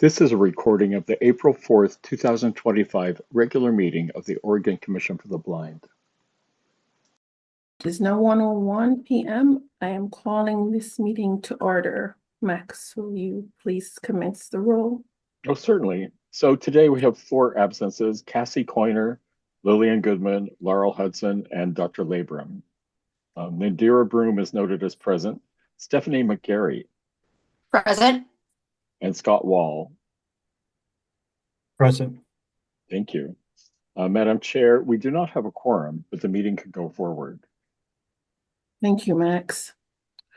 This is a recording of the April 4th, 2025 regular meeting of the Oregon Commission for the Blind. It is now 1:01 p.m. I am calling this meeting to order. Max, will you please commence the roll? Oh, certainly. So today we have 4 absences: Cassie Coiner, Lillian Goodman, Laurel Hudson, and Dr. Labram. Nadira Broom is noted as present, Stephanie McGarry, Present. and Scott Wall. Present. Thank you. Madam Chair, we do not have a quorum, but the meeting could go forward. Thank you, Max.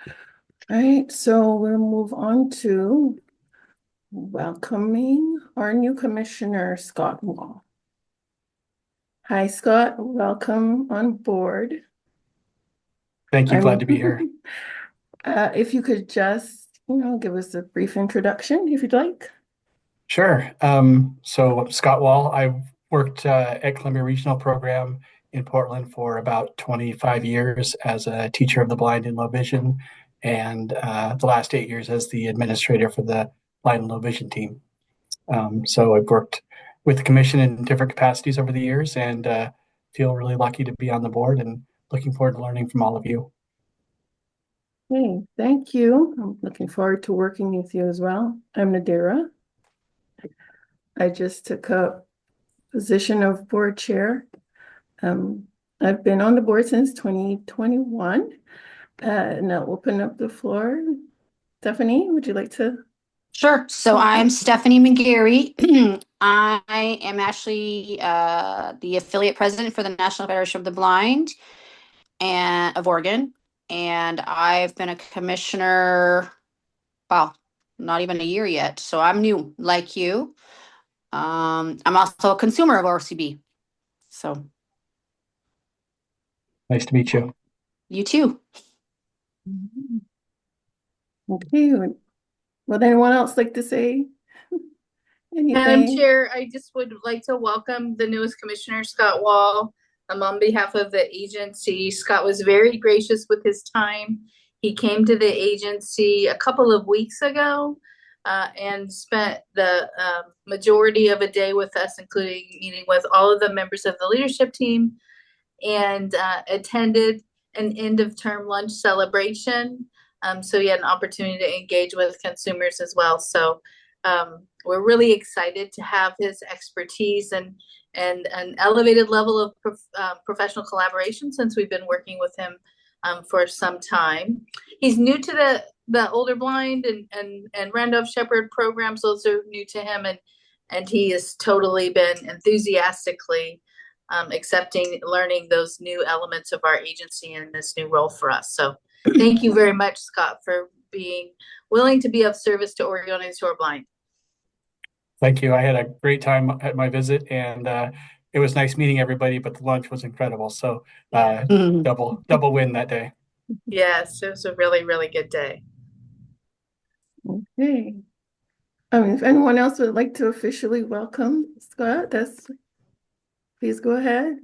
All right, so we'll move on to welcoming our new commissioner, Scott Wall. Hi, Scott. Welcome on board. Thank you. Glad to be here. If you could just, give us a brief introduction, if you'd like. Sure. So Scott Wall, I've worked at Columbia Regional Program in Portland for about 25 years as a teacher of the blind and low vision, and the last 8 years as the administrator for the blind and low vision team. So I've worked with the commission in different capacities over the years, and feel really lucky to be on the board and looking forward to learning from all of you. Hey, thank you. I'm looking forward to working with you as well. I'm Nadira. I just took up position of board chair. I've been on the board since 2021. And I'll open up the floor. Stephanie, would you like to? Sure. So I'm Stephanie McGarry. I am actually the affiliate president for the National Federation of the Blind and of Oregon. And I've been a commissioner, well, not even a year yet. So I'm new like you. I'm also a consumer of OCB. So Nice to meet you. you too. Okay. Would anyone else like to say anything? Madam Chair, I just would like to welcome the newest commissioner, Scott Wall. On behalf of the agency, Scott was very gracious with his time. He came to the agency a couple of weeks ago and spent the majority of a day with us, including meeting with all of the members of the leadership team, and attended an end-of-term lunch celebration. So he had an opportunity to engage with consumers as well. So we're really excited to have his expertise and an elevated level of professional collaboration since we've been working with him for some time. He's new to the older blind and Randolph Shepherd programs. Those are new to him, and he has totally been enthusiastically accepting, learning those new elements of our agency in this new role for us. So thank you very much, Scott, for being willing to be of service to Oregonians who are blind. Thank you. I had a great time at my visit, and it was nice meeting everybody, but the lunch was incredible. So double win that day. Yes, it was a really, really good day. Okay. If anyone else would like to officially welcome Scott, please go ahead.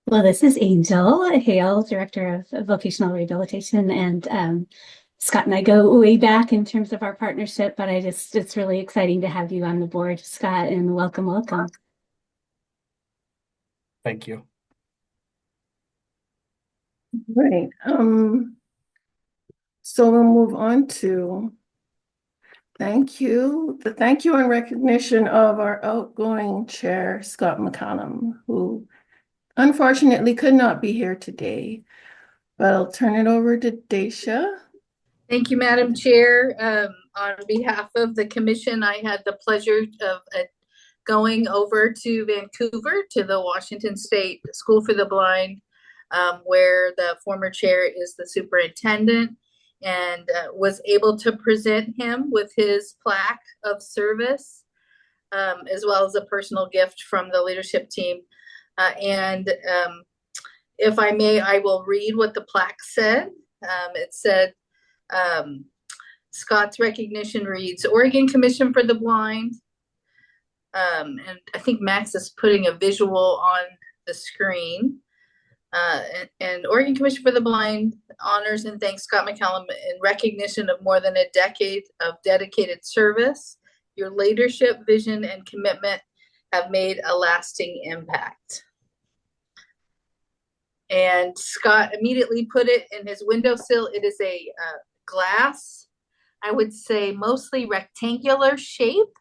Well, this is Angel Hale, Director of Vocational Rehabilitation, and Scott and I go way back in terms of our partnership, but it's really exciting to have you on the board, Scott, and welcome. Thank you. Right. So we'll move on to thank you and recognition of our outgoing chair, Scott McCallum, who unfortunately could not be here today, but I'll turn it over to Daisha. Thank you, Madam Chair. On behalf of the commission, I had the pleasure of going over to Vancouver to the Washington State School for the Blind, where the former chair is the superintendent, and was able to present him with his plaque of service, as well as a personal gift from the leadership team. And if I may, I will read what the plaque said. It said, Scott's recognition reads, Oregon Commission for the Blind. And I think Max is putting a visual on the screen. and Oregon Commission for the Blind honors and thanks Scott McCallum in recognition of more than a decade of dedicated service. Your leadership, vision, and commitment have made a lasting impact. And Scott immediately put it in his windowsill. It is a glass, I would say mostly rectangular shape,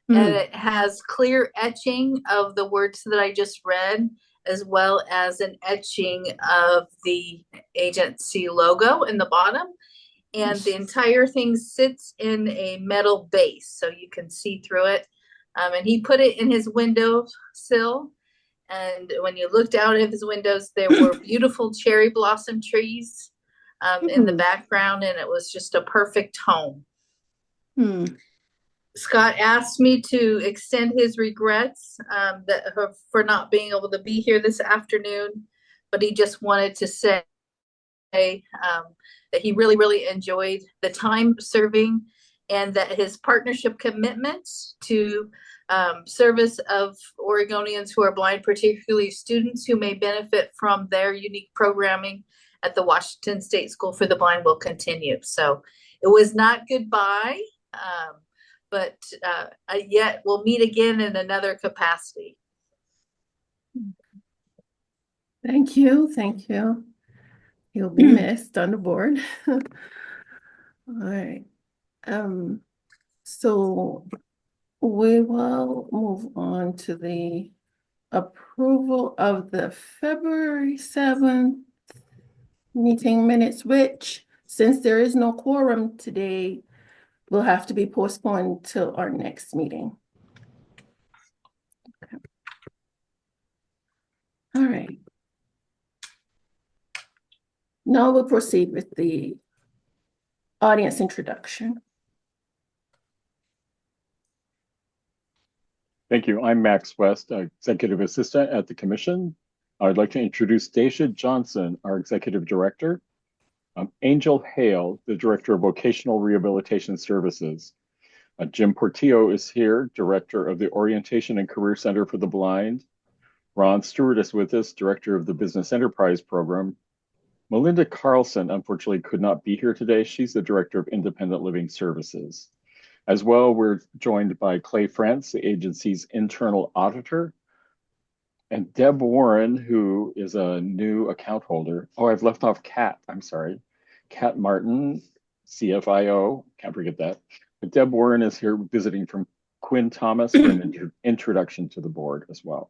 and it has clear etching of the words that I just read, as well as an etching of the agency logo in the bottom. And the entire thing sits in a metal base, so you can see through it. And he put it in his windowsill. And when you looked out of his windows, there were beautiful cherry blossom trees in the background, and it was just a perfect home. Scott asked me to extend his regrets for not being able to be here this afternoon, but he just wanted to say that he really, really enjoyed the time serving, and that his partnership commitments to service of Oregonians who are blind, particularly students who may benefit from their unique programming at the Washington State School for the Blind, will continue. So it was not goodbye, but yet we'll meet again in another capacity. Thank you. Thank you. You'll be missed on the board. All right. So we will move on to the approval of the February 7th meeting minutes, which, since there is no quorum today, will have to be postponed till our next meeting. Okay. All right. Now we'll proceed with the audience introduction. Thank you. I'm Max West, Executive Assistant at the Commission. I'd like to introduce Daisha Johnson, our Executive Director. Angel Hale, the Director of Vocational Rehabilitation Services. Jim Portillo is here, Director of the Orientation and Career Center for the Blind. Ron Stewart is with us, Director of the Business Enterprise Program. Melinda Carlson, unfortunately, could not be here today. She's the Director of Independent Living Services. As well, we're joined by Clay France, the agency's internal auditor, and Deb Warren, who is a new account holder. Oh, I've left off Kat, I'm sorry. Kat Martin, CFIO, can't forget that. But Deb Warren is here visiting from Quinn Thomas for an introduction to the board as well.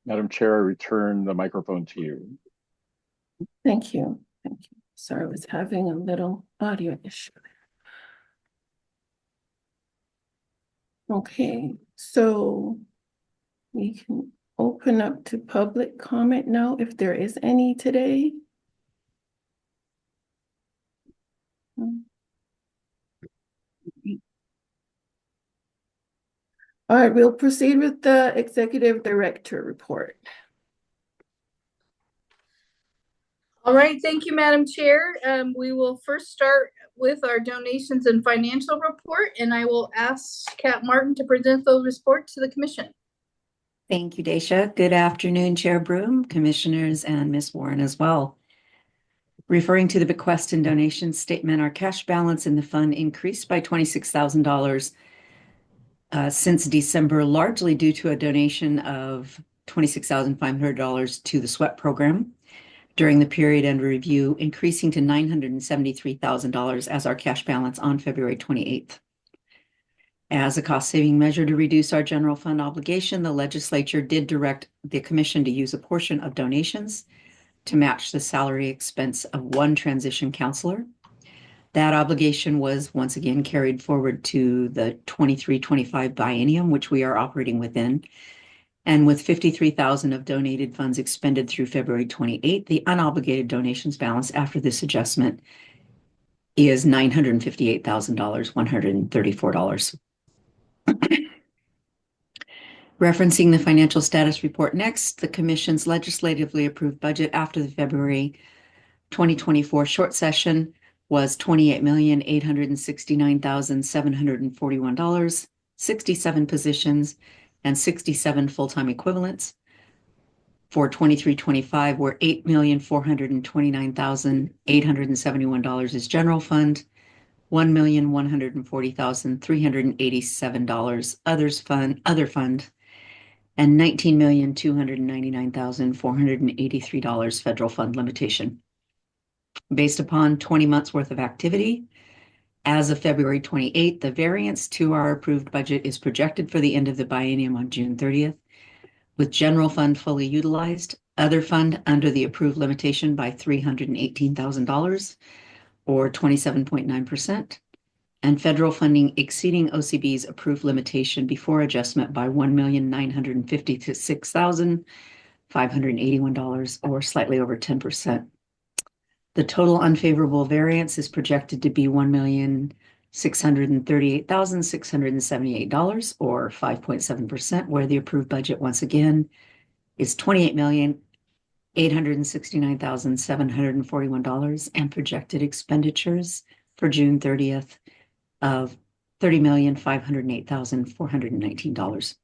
Madam Chair, I return the microphone to you. Thank you. Thank you. Sorry, I was having a little audio issue there. Okay, so we can open up to public comment now, if there is any today. All right, we'll proceed with the Executive Director report. All right, thank you, Madam Chair. We will first start with our donations and financial report, and I will ask Kat Martin to present those reports to the Commission. Thank you, Daisha. Good afternoon, Chair Broom, Commissioners, and Ms. Warren as well. Referring to the bequest and donation statement, our cash balance in the fund increased by $26,000 since December, largely due to a donation of $26,500 to the SWEP program during the period under review, increasing to $973,000 as our cash balance on February 28th. As a cost-saving measure to reduce our general fund obligation, the legislature did direct the Commission to use a portion of donations to match the salary expense of one transition counselor. That obligation was once again carried forward to the 23-25 biennium, which we are operating within. And with $53,000 of donated funds expended through February 28th, the unobligated donations balance after this adjustment is $958,134. Referencing the financial status report next, the Commission's legislatively approved budget after the February 2024 short session was $28,869,741, 67 positions, and 67 full-time equivalents. for 23-25 were $8,429,871 is general fund, $1,140,387 other fund, and $19,299,483 federal fund limitation. Based upon 20 months worth of activity, as of February 28th, the variance to our approved budget is projected for the end of the biennium on June 30th, with general fund fully utilized, other fund under the approved limitation by $318,000 or 27.9%, and federal funding exceeding OCB's approved limitation before adjustment by $1,956,581 or slightly over 10%. The total unfavorable variance is projected to be $1,638,678 or 5.7%, where the approved budget once again is $28,869,741 and projected expenditures for June 30th of $30,508,419.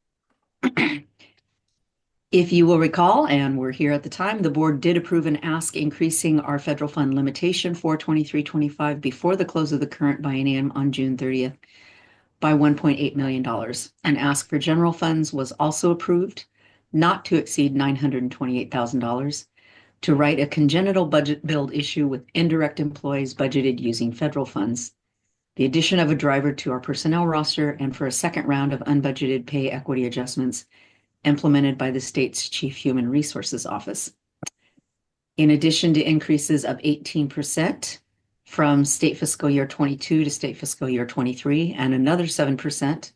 If you will recall, and we're here at the time, the board did approve an ask increasing our federal fund limitation for 23-25 before the close of the current biennium on June 30th by $1.8 million. An ask for general funds was also approved, not to exceed $928,000, to write a congenital budget build issue with indirect employees budgeted using federal funds, the addition of a driver to our personnel roster, and for a second round of unbudgeted pay equity adjustments implemented by the state's Chief Human Resources Office. In addition to increases of 18% from state fiscal year 22 to state fiscal year 23, and another 7%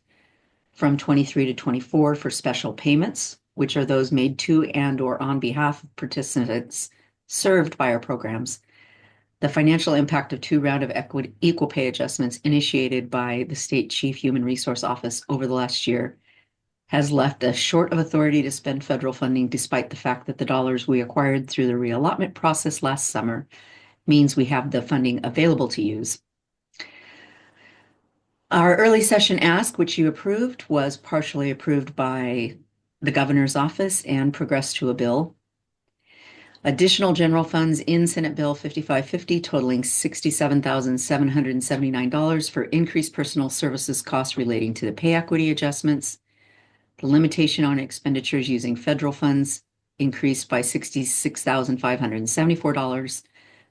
from 23 to 24 for special payments, which are those made to and or on behalf of participants served by our programs. The financial impact of two rounds of equal pay adjustments initiated by the State Chief Human Resource Office over the last year has left us short of authority to spend federal funding, despite the fact that the dollars we acquired through the reallotment process last summer means we have the funding available to use. Our early session ask, which you approved, was partially approved by the governor's office and progressed to a bill. Additional general funds in Senate Bill 5550 totaling $67,779 for increased personal services costs relating to the pay equity adjustments. The limitation on expenditures using federal funds increased by $66,574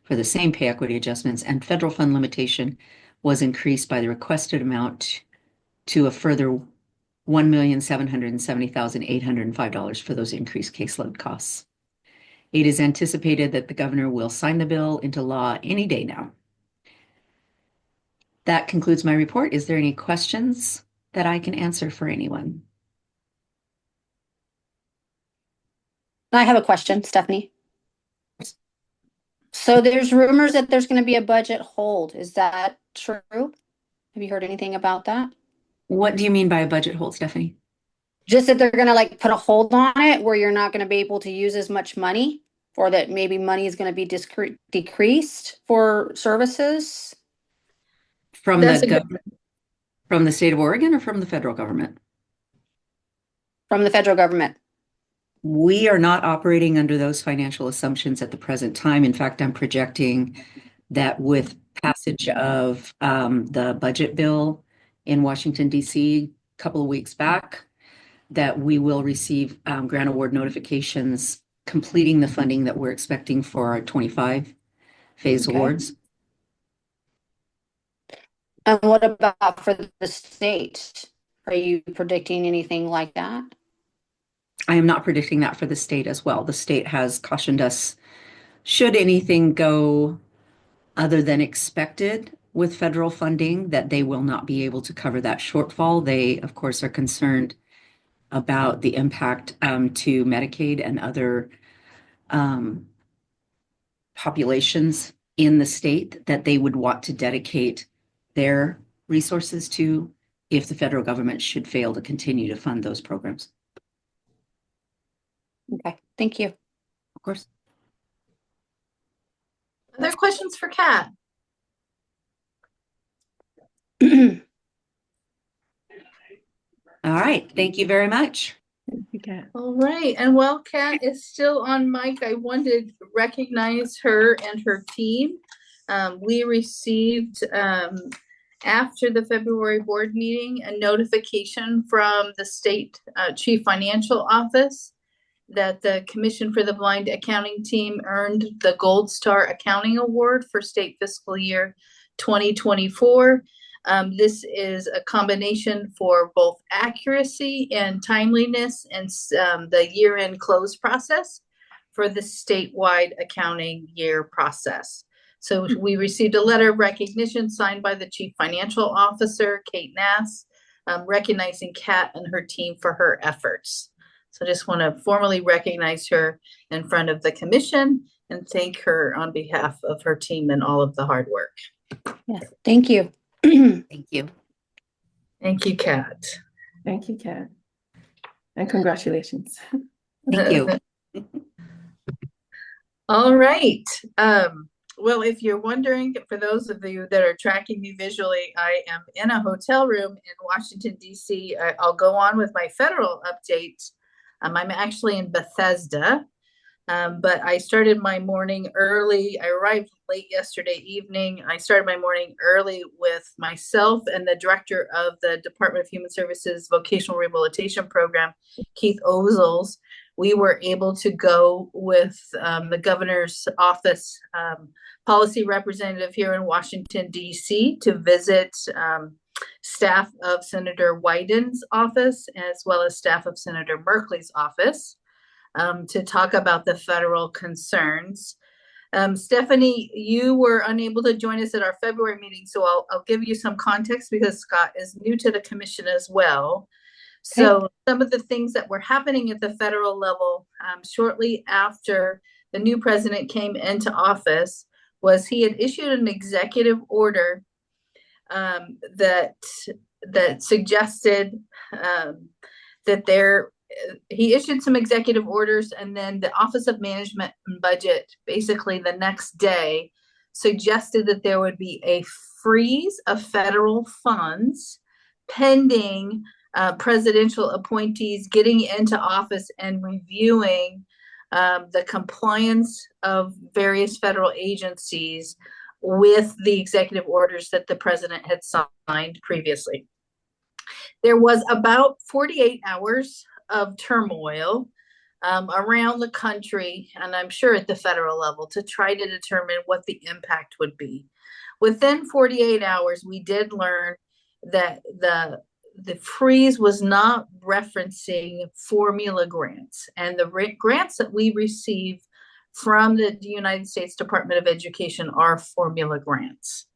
for the same pay equity adjustments, and federal fund limitation was increased by the requested amount to a further $1,770,805 for those increased caseload costs. It is anticipated that the governor will sign the bill into law any day now. That concludes my report. Is there any questions that I can answer for anyone? I have a question, Stephanie. So there's rumors that there's going to be a budget hold. Is that true? Have you heard anything about that? What do you mean by a budget hold, Stephanie? Just that they're going to like put a hold on it where you're not going to be able to use as much money, or that maybe money is going to be decreased for services? From That's from the state of Oregon or from the federal government? From the federal government. We are not operating under those financial assumptions at the present time. In fact, I'm projecting that with passage of the budget bill in Washington, D.C. a couple of weeks back, that we will receive grant award notifications completing the funding that we're expecting for our 25 phase awards. And what about for the state? Are you predicting anything like that? I am not predicting that for the state as well. The state has cautioned us, should anything go other than expected with federal funding, that they will not be able to cover that shortfall. They, of course, are concerned about the impact to Medicaid and other populations in the state that they would want to dedicate their resources to if the federal government should fail to continue to fund those programs. Okay, thank you. Of course. Other questions for Kat? All right, thank you very much. Thank you, Kat. All right, and while Kat is still on mic, I wanted to recognize her and her team. We received, after the February board meeting, a notification from the state chief financial office that the Commission for the Blind accounting team earned the Gold Star Accounting Award for state fiscal year 2024. This is a combination for both accuracy and timeliness and the year-end close process for the statewide accounting year process. So we received a letter of recognition signed by the Chief Financial Officer, Kate Nass, recognizing Kat and her team for her efforts. So I just want to formally recognize her in front of the commission and thank her on behalf of her team and all of the hard work. Yes, thank you. Thank you. Thank you, Kat. Thank you, Kat. And congratulations. Thank you. All right. Well, if you're wondering, for those of you that are tracking me visually, I am in a hotel room in Washington, D.C. I'll go on with my federal update. I'm actually in Bethesda, but I started my morning early. I arrived late yesterday evening. I started my morning early with myself and the director of the Department of Human Services Vocational Rehabilitation Program, Keith Ozels. We were able to go with the governor's office policy representative here in Washington, D.C. to visit staff of Senator Wyden's office, as well as staff of Senator Merkley's office, to talk about the federal concerns. Stephanie, you were unable to join us at our February meeting, so I'll give you some context because Scott is new to the commission as well. So some of the things that were happening at the federal level shortly after the new president came into office was he had issued an executive order that suggested that he issued some executive orders, and then the Office of Management and Budget basically the next day suggested that there would be a freeze of federal funds pending presidential appointees getting into office and reviewing the compliance of various federal agencies with the executive orders that the president had signed previously. There was about 48 hours of turmoil around the country, and I'm sure at the federal level, to try to determine what the impact would be. Within 48 hours, we did learn that the freeze was not referencing formula grants, and the grants that we receive from the United States Department of Education are formula grants.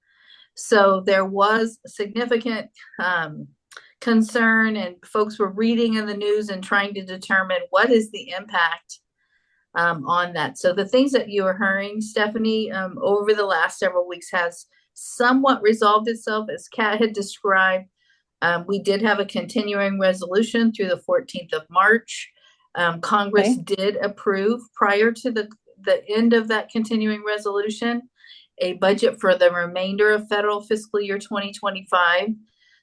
So there was significant concern, and folks were reading in the news and trying to determine what is the impact on that. So the things that you are hearing, Stephanie, over the last several weeks has somewhat resolved itself, as Kat had described. We did have a continuing resolution through the 14th of March. Congress did approve, prior to the end of that continuing resolution, a budget for the remainder of federal fiscal year 2025.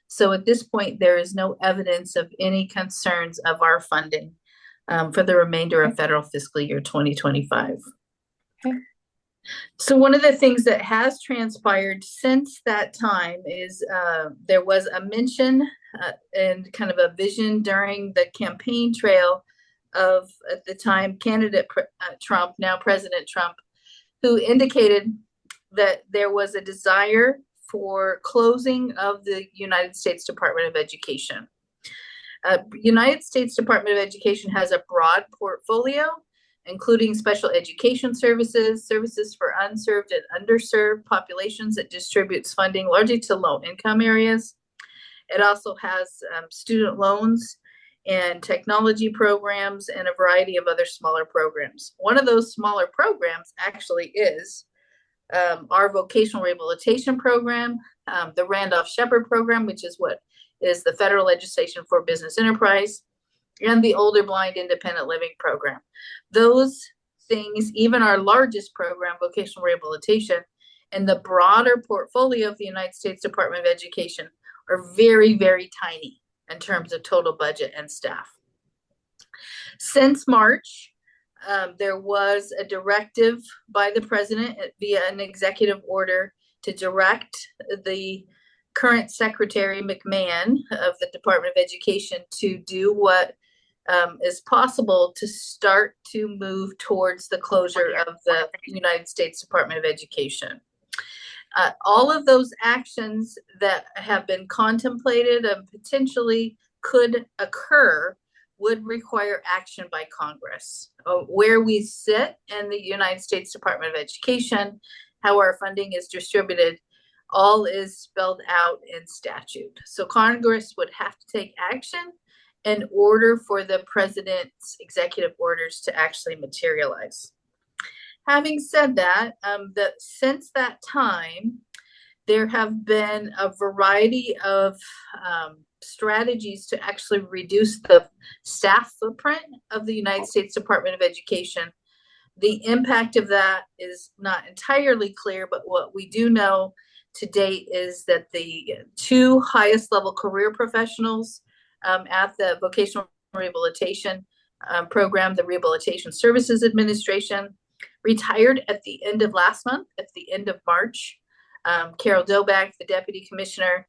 So at this point, there is no evidence of any concerns of our funding for the remainder of federal fiscal year 2025. Okay. So one of the things that has transpired since that time is there was a mention and kind of a vision during the campaign trail of, at the time, candidate Trump, now President Trump, who indicated that there was a desire for closing of the United States Department of Education. United States Department of Education has a broad portfolio, including special education services, services for unserved and underserved populations that distributes funding largely to low-income areas. It also has student loans and technology programs and a variety of other smaller programs. One of those smaller programs actually is our vocational rehabilitation program, the Randolph-Shepard program, which is what is the federal legislation for business enterprise, and the Older Blind Independent Living program. Those things, even our largest program, vocational rehabilitation, and the broader portfolio of the United States Department of Education are very, very tiny in terms of total budget and staff. Since March, there was a directive by the president via an executive order to direct the current Secretary McMahon of the Department of Education to do what is possible to start to move towards the closure of the United States Department of Education. All of those actions that have been contemplated and potentially could occur would require action by Congress. Where we sit in the United States Department of Education, how our funding is distributed, all is spelled out in statute. So Congress would have to take action in order for the president's executive orders to actually materialize. Having said that, since that time, there have been a variety of strategies to actually reduce the staff footprint of the United States Department of Education. The impact of that is not entirely clear, but what we do know to date is that the two highest level career professionals at the vocational rehabilitation program, the Rehabilitation Services Administration, retired at the end of last month, at the end of March. Carol Doback, the deputy commissioner,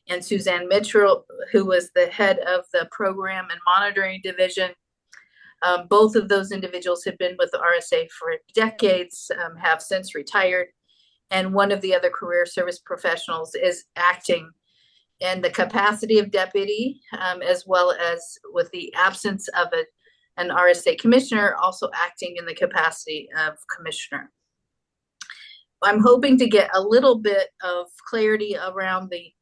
and Suzanne Mitchell, who was the head of the program and monitoring division. Both of those individuals have been with the RSA for decades, have since retired. And one of the other career service professionals is acting in the capacity of deputy, as well as with the absence of an RSA commissioner, also acting in the capacity of commissioner. I'm hoping to get a little bit of clarity around the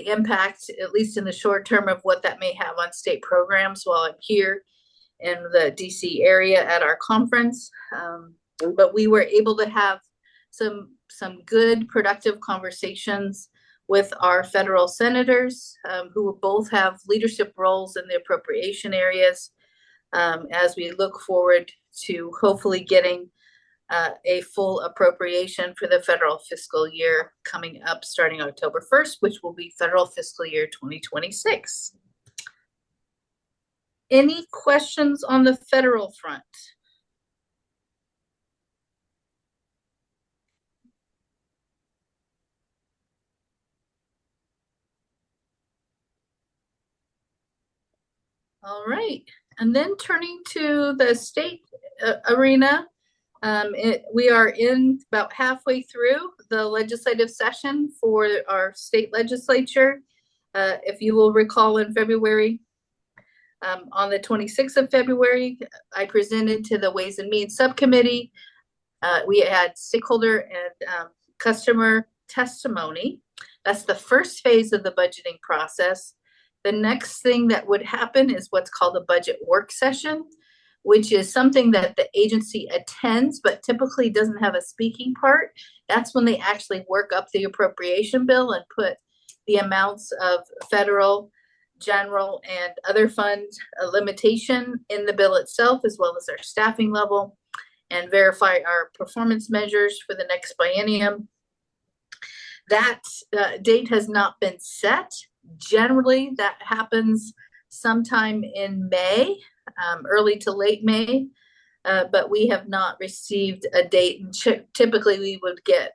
impact, at least in the short term, of what that may have on state programs while I'm here in the DC area at our conference. But we were able to have some good, productive conversations with our federal senators, who both have leadership roles in the appropriation areas, as we look forward to hopefully getting a full appropriation for the federal fiscal year coming up starting October 1st, which will be federal fiscal year 2026. Any questions on the federal front? All right, and then turning to the state arena, we are in about halfway through the legislative session for our state legislature. If you will recall, in February, on the 26th of February, I presented to the Ways and Means Subcommittee. We had stakeholder and customer testimony. That's the first phase of the budgeting process. The next thing that would happen is what's called a budget work session, which is something that the agency attends, but typically doesn't have a speaking part. That's when they actually work up the appropriation bill and put the amounts of federal, general, and other fund limitation in the bill itself, as well as our staffing level, and verify our performance measures for the next biennium. That date has not been set. Generally, that happens sometime in May, early to late May, but we have not received a date. Typically, we would get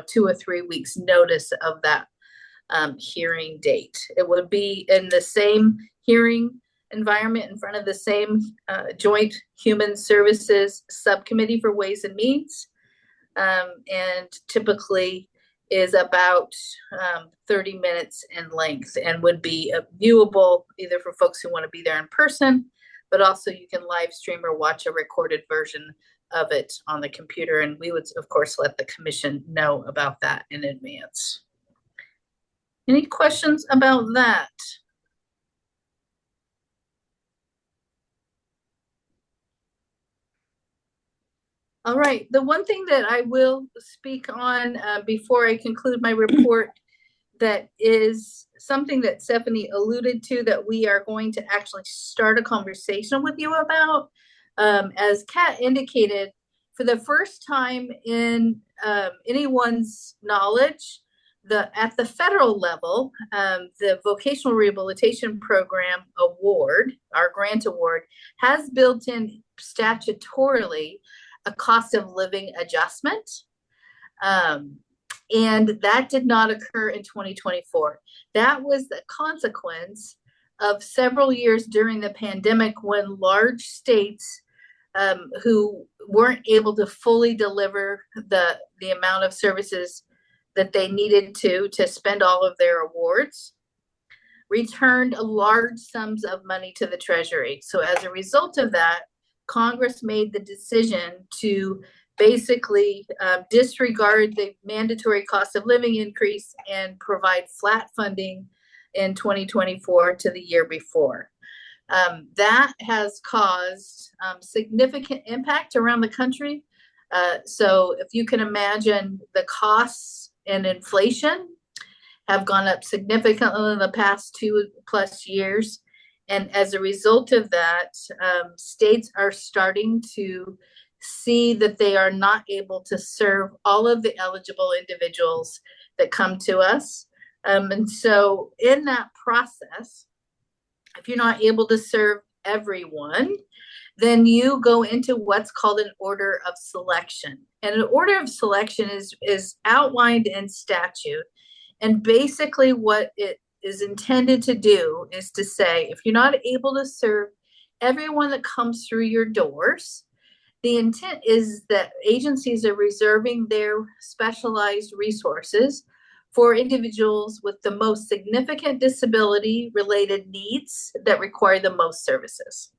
2 or 3 weeks notice of that hearing date. It would be in the same hearing environment in front of the same Joint Human Services Subcommittee for Ways and Means, and typically is about 30 minutes in length and would be viewable either for folks who want to be there in person, but also you can live stream or watch a recorded version of it on the computer. And we would, of course, let the commission know about that in advance. Any questions about that? All right, the one thing that I will speak on before I conclude my report, that is something that Stephanie alluded to, that we are going to actually start a conversation with you about. As Kat indicated, for the first time in anyone's knowledge, At the federal level, the Vocational Rehabilitation Program award, our grant award, has built in statutorily a cost of living adjustment. And that did not occur in 2024. That was the consequence of several years during the pandemic when large states who weren't able to fully deliver the amount of services that they needed to spend all of their awards, returned large sums of money to the Treasury. So as a result of that, Congress made the decision to basically disregard the mandatory cost of living increase and provide flat funding in 2024 to the year before. That has caused significant impact around the country. So if you can imagine, the costs and inflation have gone up significantly in the past 2+ years. And as a result of that, states are starting to see that they are not able to serve all of the eligible individuals that come to us. And so in that process, if you're not able to serve everyone, then you go into what's called an order of selection. And an order of selection is outlined in statute. And basically what it is intended to do is to say, if you're not able to serve everyone that comes through your doors, the intent is that agencies are reserving their specialized resources for individuals with the most significant disability-related needs that require the most services.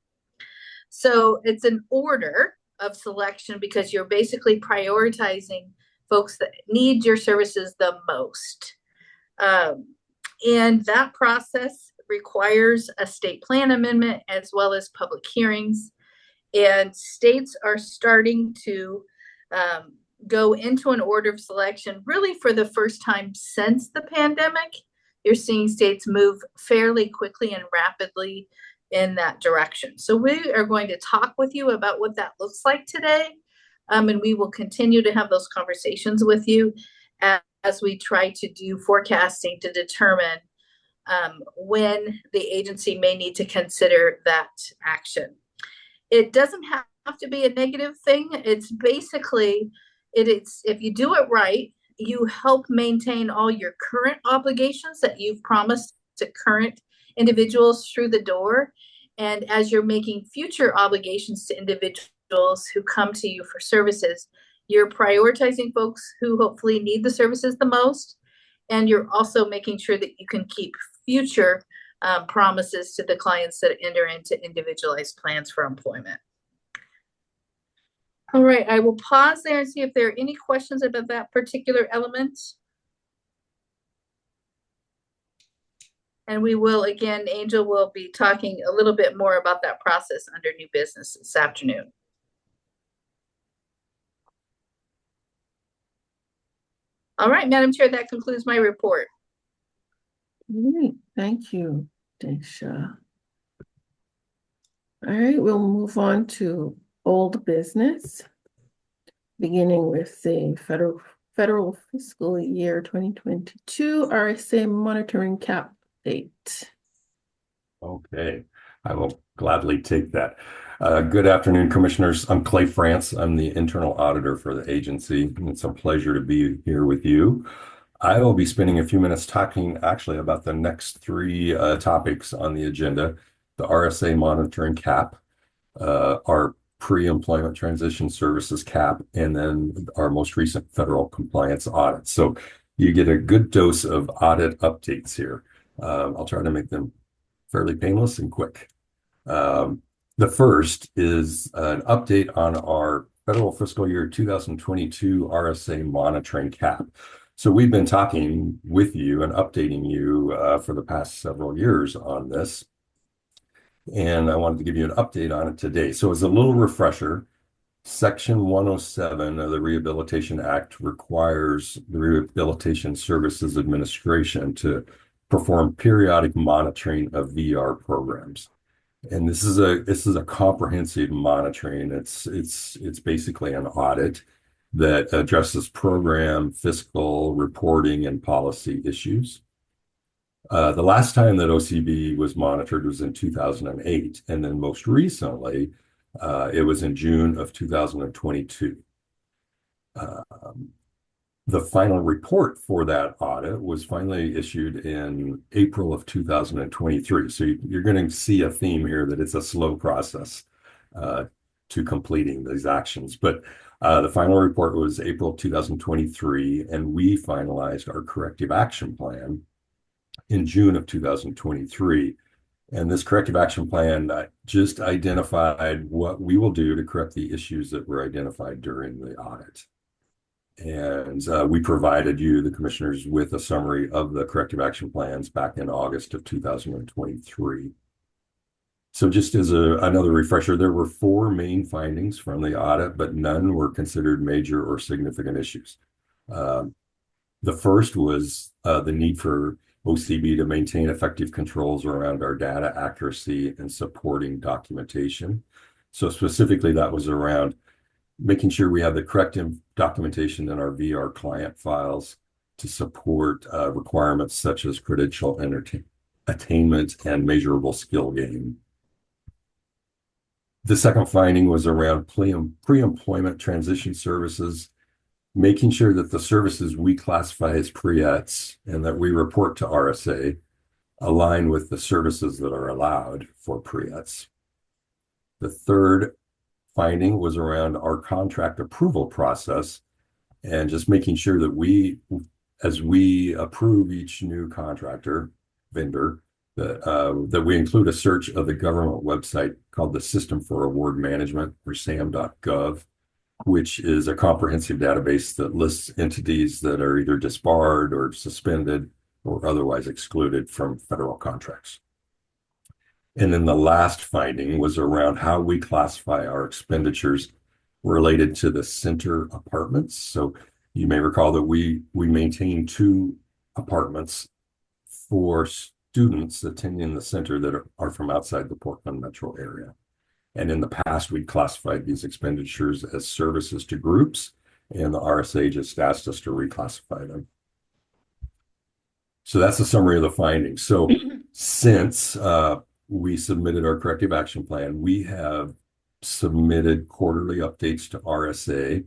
So it's an order of selection because you're basically prioritizing folks that need your services the most. And that process requires a state plan amendment as well as public hearings. And states are starting to go into an order of selection really for the first time since the pandemic. You're seeing states move fairly quickly and rapidly in that direction. So we are going to talk with you about what that looks like today. And we will continue to have those conversations with you as we try to do forecasting to determine when the agency may need to consider that action. It doesn't have to be a negative thing. It's basically, it's if you do it right, you help maintain all your current obligations that you've promised to current individuals through the door. And as you're making future obligations to individuals who come to you for services, you're prioritizing folks who hopefully need the services the most. And you're also making sure that you can keep future promises to the clients that enter into individualized plans for employment. All right, I will pause there and see if there are any questions about that particular element. And we will, again, Angel will be talking a little bit more about that process under new business this afternoon. All right, Madam Chair, that concludes my report. Great, thank you, Daisha. All right, we'll move on to old business, beginning with the federal fiscal year 2022 RSA monitoring cap date. Okay, I will gladly take that. Good afternoon, Commissioners. I'm Clay France. I'm the internal auditor for the agency, and it's a pleasure to be here with you. I will be spending a few minutes talking actually about the next three topics on the agenda: the RSA monitoring cap, our pre-employment transition services cap, and then our most recent federal compliance audit. So you get a good dose of audit updates here. I'll try to make them fairly painless and quick. The first is an update on our federal fiscal year 2022 RSA monitoring cap. So we've been talking with you and updating you for the past several years on this. And I wanted to give you an update on it today. So as a little refresher, Section 107 of the Rehabilitation Act requires the Rehabilitation Services Administration to perform periodic monitoring of VR programs. And this is a comprehensive monitoring. It's basically an audit that addresses program, fiscal, reporting, and policy issues. The last time that OCB was monitored was in 2008, and then most recently, it was in June of 2022. The final report for that audit was finally issued in April of 2023. So you're going to see a theme here that it's a slow process to completing these actions. But the final report was April 2023, and we finalized our corrective action plan in June of 2023. And this corrective action plan just identified what we will do to correct the issues that were identified during the audit. And we provided you, the commissioners, with a summary of the corrective action plans back in August of 2023. So just as another refresher, there were 4 main findings from the audit, but none were considered major or significant issues. The first was the need for OCB to maintain effective controls around our data accuracy and supporting documentation. So specifically, that was around making sure we have the correct documentation in our VR client files to support requirements such as credential attainment and measurable skill gain. The second finding was around pre-employment transition services, making sure that the services we classify as pre-ETs and that we report to RSA align with the services that are allowed for pre-ETs. The third finding was around our contract approval process and just making sure that as we approve each new vendor, that we include a search of the government website called the System for Award Management, or SAM.gov, which is a comprehensive database that lists entities that are either disbarred or suspended or otherwise excluded from federal contracts. And then the last finding was around how we classify our expenditures related to the center apartments. So you may recall that we maintain 2 apartments for students attending the center that are from outside the Portland metro area. And in the past, we classified these expenditures as services to groups, and the RSA just asked us to reclassify them. So that's a summary of the findings. So since we submitted our corrective action plan, we have submitted quarterly updates to RSA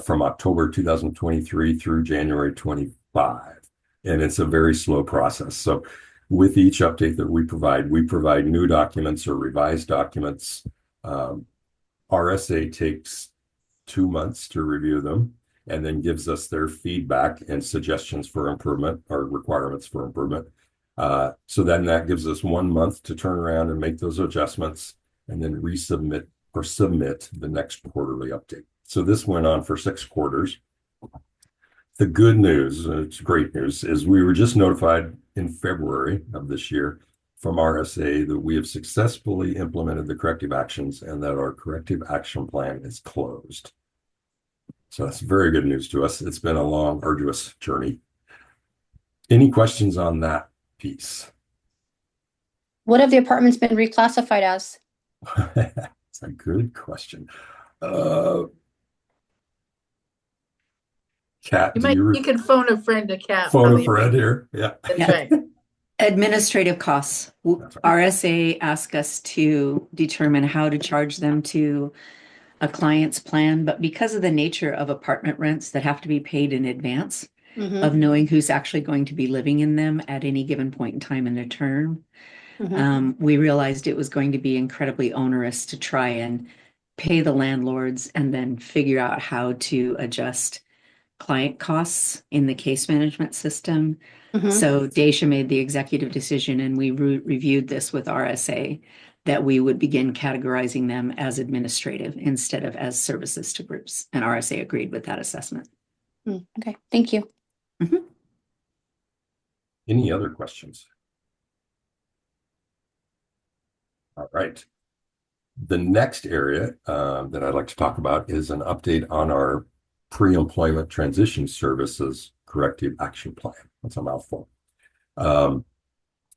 from October 2023 through January 25. And it's a very slow process. So with each update that we provide new documents or revised documents. RSA takes 2 months to review them and then gives us their feedback and suggestions for improvement or requirements for improvement. So then that gives us 1 month to turn around and make those adjustments and then resubmit or submit the next quarterly update. So this went on for 6 quarters. The good news, it's great news, is we were just notified in February of this year from RSA that we have successfully implemented the corrective actions and that our corrective action plan is closed. So that's very good news to us. It's been a long, arduous journey. Any questions on that piece? What have the apartments been reclassified as? That's a good question. Kat, you can phone a friend to Kat. Phone a friend here. Yeah. That's right. Administrative costs. That's right. RSA asked us to determine how to charge them to a client's plan, but because of the nature of apartment rents that have to be paid in advance of knowing who's actually going to be living in them at any given point in time in their term, we realized it was going to be incredibly onerous to try and pay the landlords and then figure out how to adjust client costs in the case management system. So Daisha made the executive decision, and we reviewed this with RSA, that we would begin categorizing them as administrative instead of as services to groups. And RSA agreed with that assessment. Okay, thank you. Any other questions? All right. The next area that I'd like to talk about is an update on our pre-employment transition services corrective action plan. That's a mouthful. So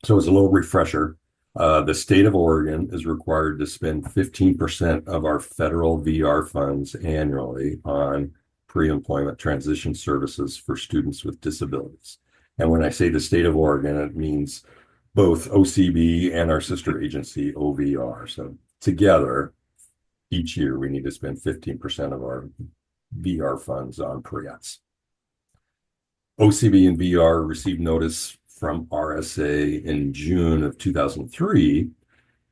as a little refresher, the state of Oregon is required to spend 15% of our federal VR funds annually on pre-employment transition services for students with disabilities. And when I say the state of Oregon, it means both OCB and our sister agency, OVR. So together, each year, we need to spend 15% of our VR funds on pre-ETs. OCB and VR received notice from RSA in June of 2003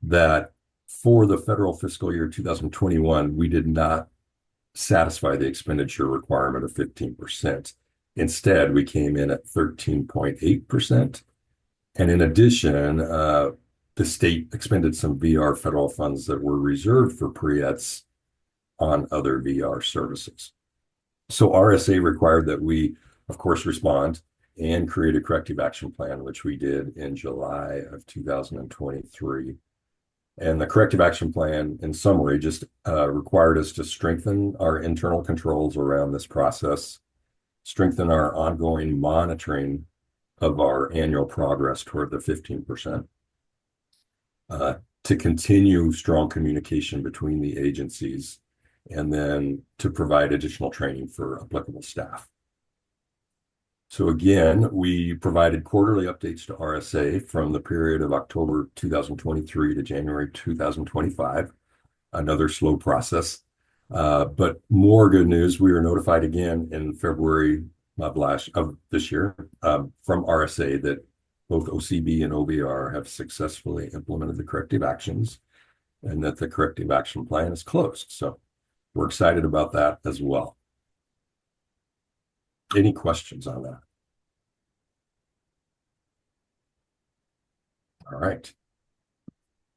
that for the federal fiscal year 2021, we did not satisfy the expenditure requirement of 15%. Instead, we came in at 13.8%. And in addition, the state expended some VR federal funds that were reserved for pre-ETs on other VR services. So RSA required that we, of course, respond and create a corrective action plan, which we did in July of 2023. And the corrective action plan, in summary, just required us to strengthen our internal controls around this process, strengthen our ongoing monitoring of our annual progress toward the 15%, to continue strong communication between the agencies, and then to provide additional training for applicable staff. So again, we provided quarterly updates to RSA from the period of October 2023 to January 2025, another slow process. But more good news, we were notified again in February of this year from RSA that both OCB and OBR have successfully implemented the corrective actions and that the corrective action plan is closed. So we're excited about that as well. Any questions on that? All right.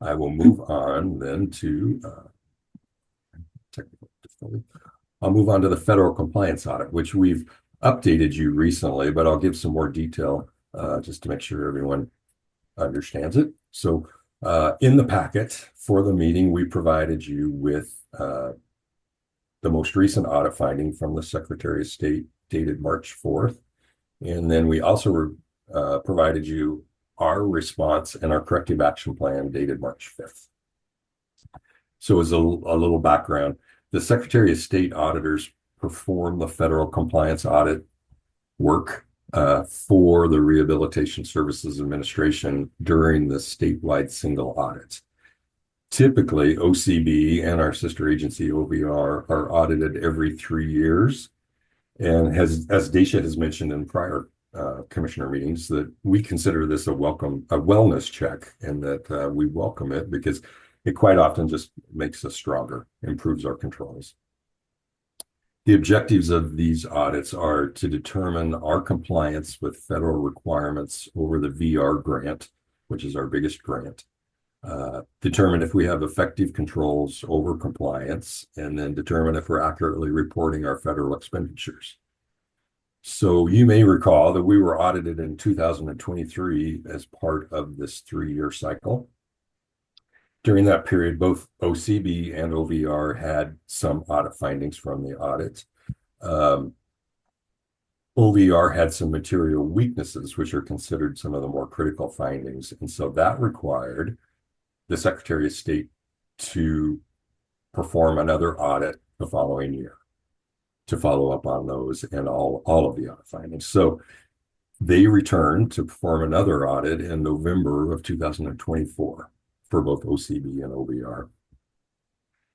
I will move on then to technical difficulty. I'll move on to the federal compliance audit, which we've updated you recently, but I'll give some more detail just to make sure everyone understands it. So in the packet for the meeting, we provided you with the most recent audit finding from the Secretary of State dated March 4th. And then we also provided you our response and our corrective action plan dated March 5th. So as a little background, the Secretary of State auditors perform the federal compliance audit work for the Rehabilitation Services Administration during the statewide single audits. Typically, OCB and our sister agency, OVR, are audited every 3 years. And as Daisha has mentioned in prior commissioner meetings, that we consider this a wellness check, and that we welcome it because it quite often just makes us stronger, improves our controls. The objectives of these audits are to determine our compliance with federal requirements over the VR grant, which is our biggest grant, determine if we have effective controls over compliance, and then determine if we're accurately reporting our federal expenditures. So you may recall that we were audited in 2023 as part of this 3-year cycle. During that period, both OCB and OVR had some audit findings from the audit. OVR had some material weaknesses, which are considered some of the more critical findings. And so that required the Secretary of State to perform another audit the following year to follow up on those and all of the audit findings. So they returned to perform another audit in November of 2024 for both OCB and OVR.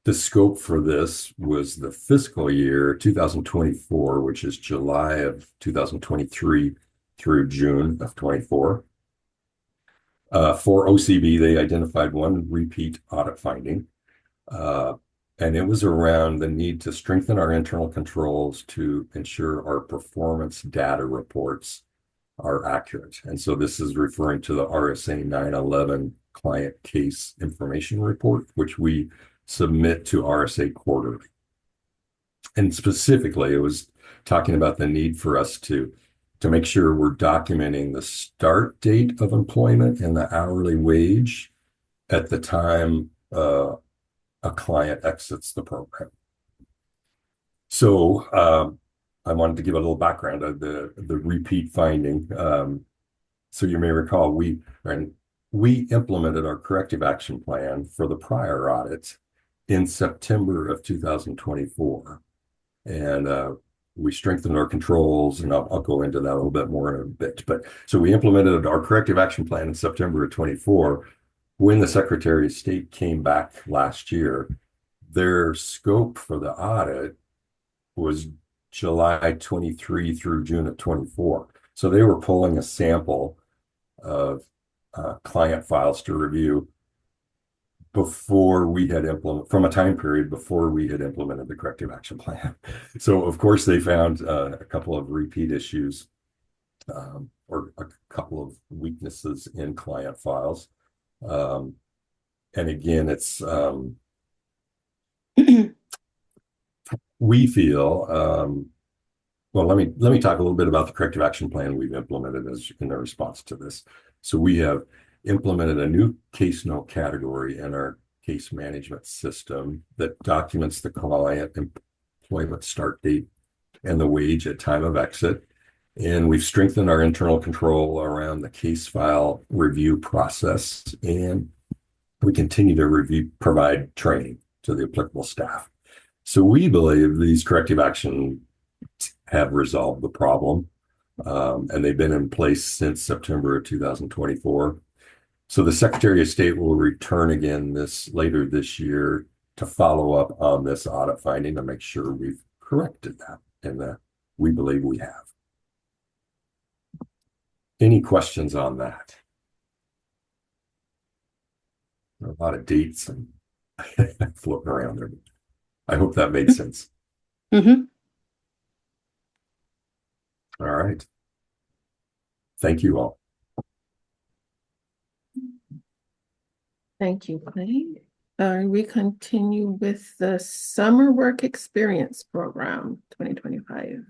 The scope for this was the fiscal year 2024, which is July of 2023 through June of 24. For OCB, they identified one repeat audit finding, and it was around the need to strengthen our internal controls to ensure our performance data reports are accurate. And so this is referring to the RSA 911 client case information report, which we submit to RSA quarterly. And specifically, it was talking about the need for us to make sure we're documenting the start date of employment and the hourly wage at the time a client exits the program. So I wanted to give a little background of the repeat finding. So you may recall we implemented our corrective action plan for the prior audit in September of 2024. And We strengthened our controls, and I'll go into that a little bit more in a bit. But so we implemented our corrective action plan in September of 24. When the Secretary of State came back last year, their scope for the audit was July 23 through June of 24. So they were pulling a sample of client files to review before we had from a time period before we had implemented the corrective action plan. So of course they found a couple of repeat issues or a couple of weaknesses in client files. And again, it's we feel well, let me talk a little bit about the corrective action plan we've implemented as in the response to this. So we have implemented a new case note category in our case management system that documents the client employment start date and the wage at time of exit. And we've strengthened our internal control around the case file review process. And we continue to provide training to the applicable staff. So we believe these corrective actions have resolved the problem. And they've been in place since September of 2024. So the Secretary of State will return again later this year to follow up on this audit finding to make sure we've corrected that, and that we believe we have. Any questions on that? There are a lot of dates and floating around there. I hope that made sense. Mm-hmm. All right. Thank you all. Thank you, Clay. We continue with the Summer Work Experience Program 2025.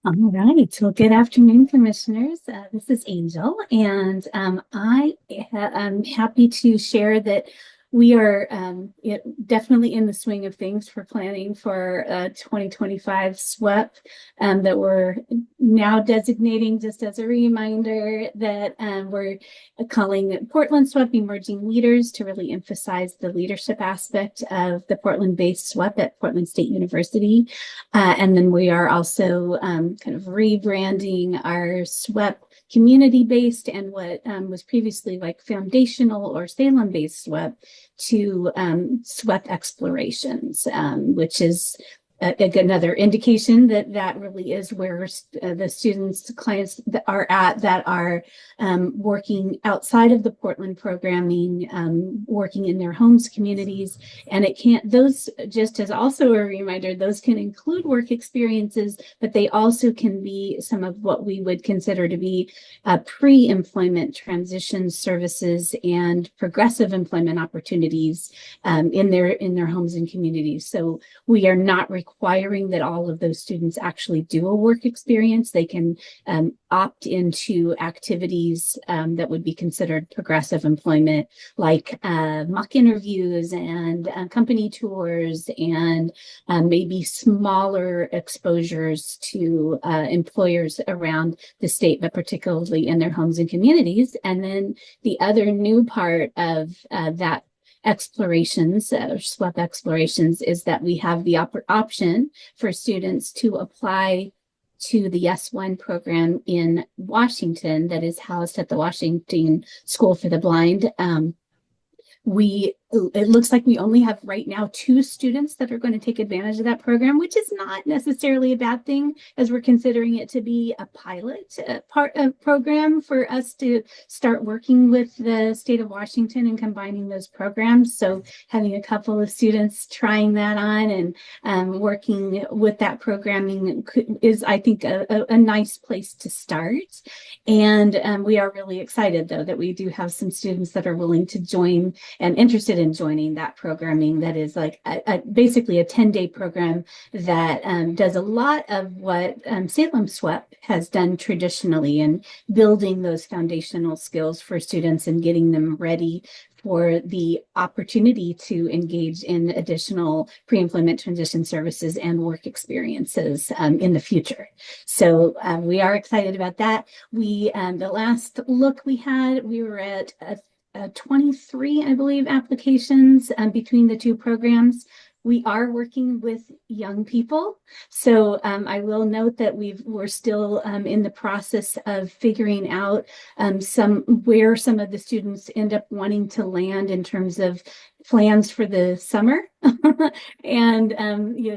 All right. Well, good afternoon, commissioners. This is Angel, and I'm happy to share that we are definitely in the swing of things for planning for 2025 SWEP that we're now designating, just as a reminder, that we're calling it Portland SWEP Emerging Leaders to really emphasize the leadership aspect of the Portland-based SWEP at Portland State University. And then we are also kind of rebranding our SWEP community-based and what was previously like foundational or Salem-based SWEP to SWEP explorations, which is another indication that that really is where the students, clients that are working outside of the Portland programming, working in their homes, communities, and those, just as also a reminder, those can include work experiences, but they also can be some of what we would consider to be pre-employment transition services and progressive employment opportunities in their homes and communities. So we are not requiring that all of those students actually do a work experience. They can opt into activities that would be considered progressive employment, like mock interviews and company tours, and maybe smaller exposures to employers around the state, but particularly in their homes and communities. And then the other new part of that explorations, SWEP explorations, is that we have the option for students to apply to the S1 program in Washington that is housed at the Washington School for the Blind. It looks like we only have right now 2 students that are going to take advantage of that program, which is not necessarily a bad thing, as we're considering it to be a pilot part of program for us to start working with the state of Washington and combining those programs. So having a couple of students trying that on and working with that programming is, I think, a nice place to start. And we are really excited, though, that we do have some students that are willing to join and interested in joining that programming. That is like basically a 10-day program that does a lot of what Salem SWEP has done traditionally, in building those foundational skills for students and getting them ready for the opportunity to engage in additional pre-employment transition services and work experiences in the future. So we are excited about that. The last look we had, we were at 23, I believe, applications between the 2 programs We are working with young people. So I will note that we're still in the process of figuring out where some of the students end up wanting to land in terms of plans for the summer. And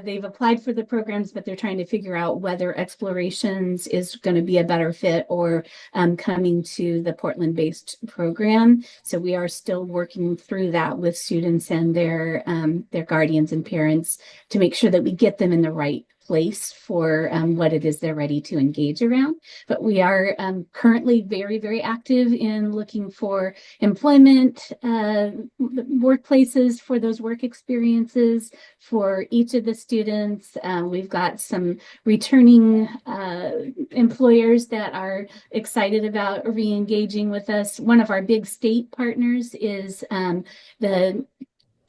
they've applied for the programs, but they're trying to figure out whether explorations is going to be a better fit or coming to the Portland-based program. So we are still working through that with students and their guardians and parents to make sure that we get them in the right place for what it is they're ready to engage around. But we are currently very, very active in looking for employment, workplaces for those work experiences for each of the students. We've got some returning employers that are excited about re-engaging with us. One of our big state partners is the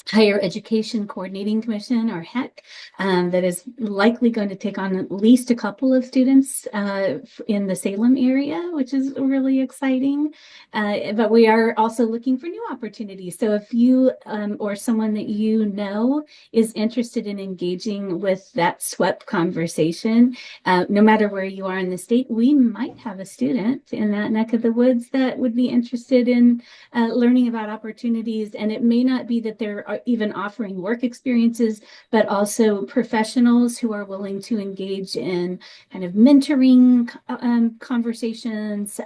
Higher Education Coordinating Commission, or HEC, that is likely going to take on at least a couple of students in the Salem area, which is really exciting. But we are also looking for new opportunities. So if you or someone that you know is interested in engaging with that SWEP conversation, no matter where you are in the state, we might have a student in that neck of the woods that would be interested in learning about opportunities. And it may not be that they're even offering work experiences, but also professionals who are willing to engage in kind of mentoring conversations,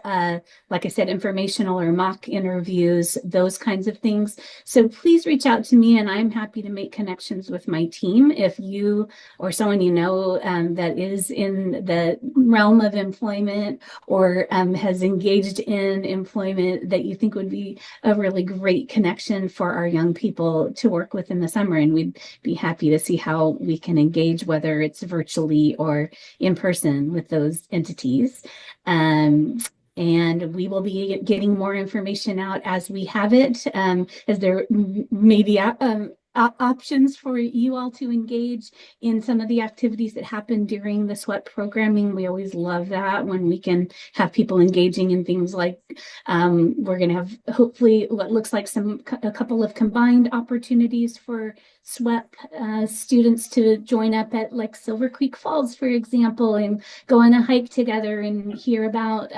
like I said, informational or mock interviews, those kinds of things. So please reach out to me, and I'm happy to make connections with my team. If you or someone you know that is in the realm of employment or has engaged in employment that you think would be a really great connection for our young people to work with in the summer. And we'd be happy to see how we can engage, whether it's virtually or in person, with those entities. And we will be getting more information out as we have it, as there may be options for you all to engage in some of the activities that happen during the SWEP programming. We always love that when we can have people engaging in things like we're going to have hopefully what looks like a couple of combined opportunities for SWEP students to join up at like Silver Creek Falls, for example, and go on a hike together and hear about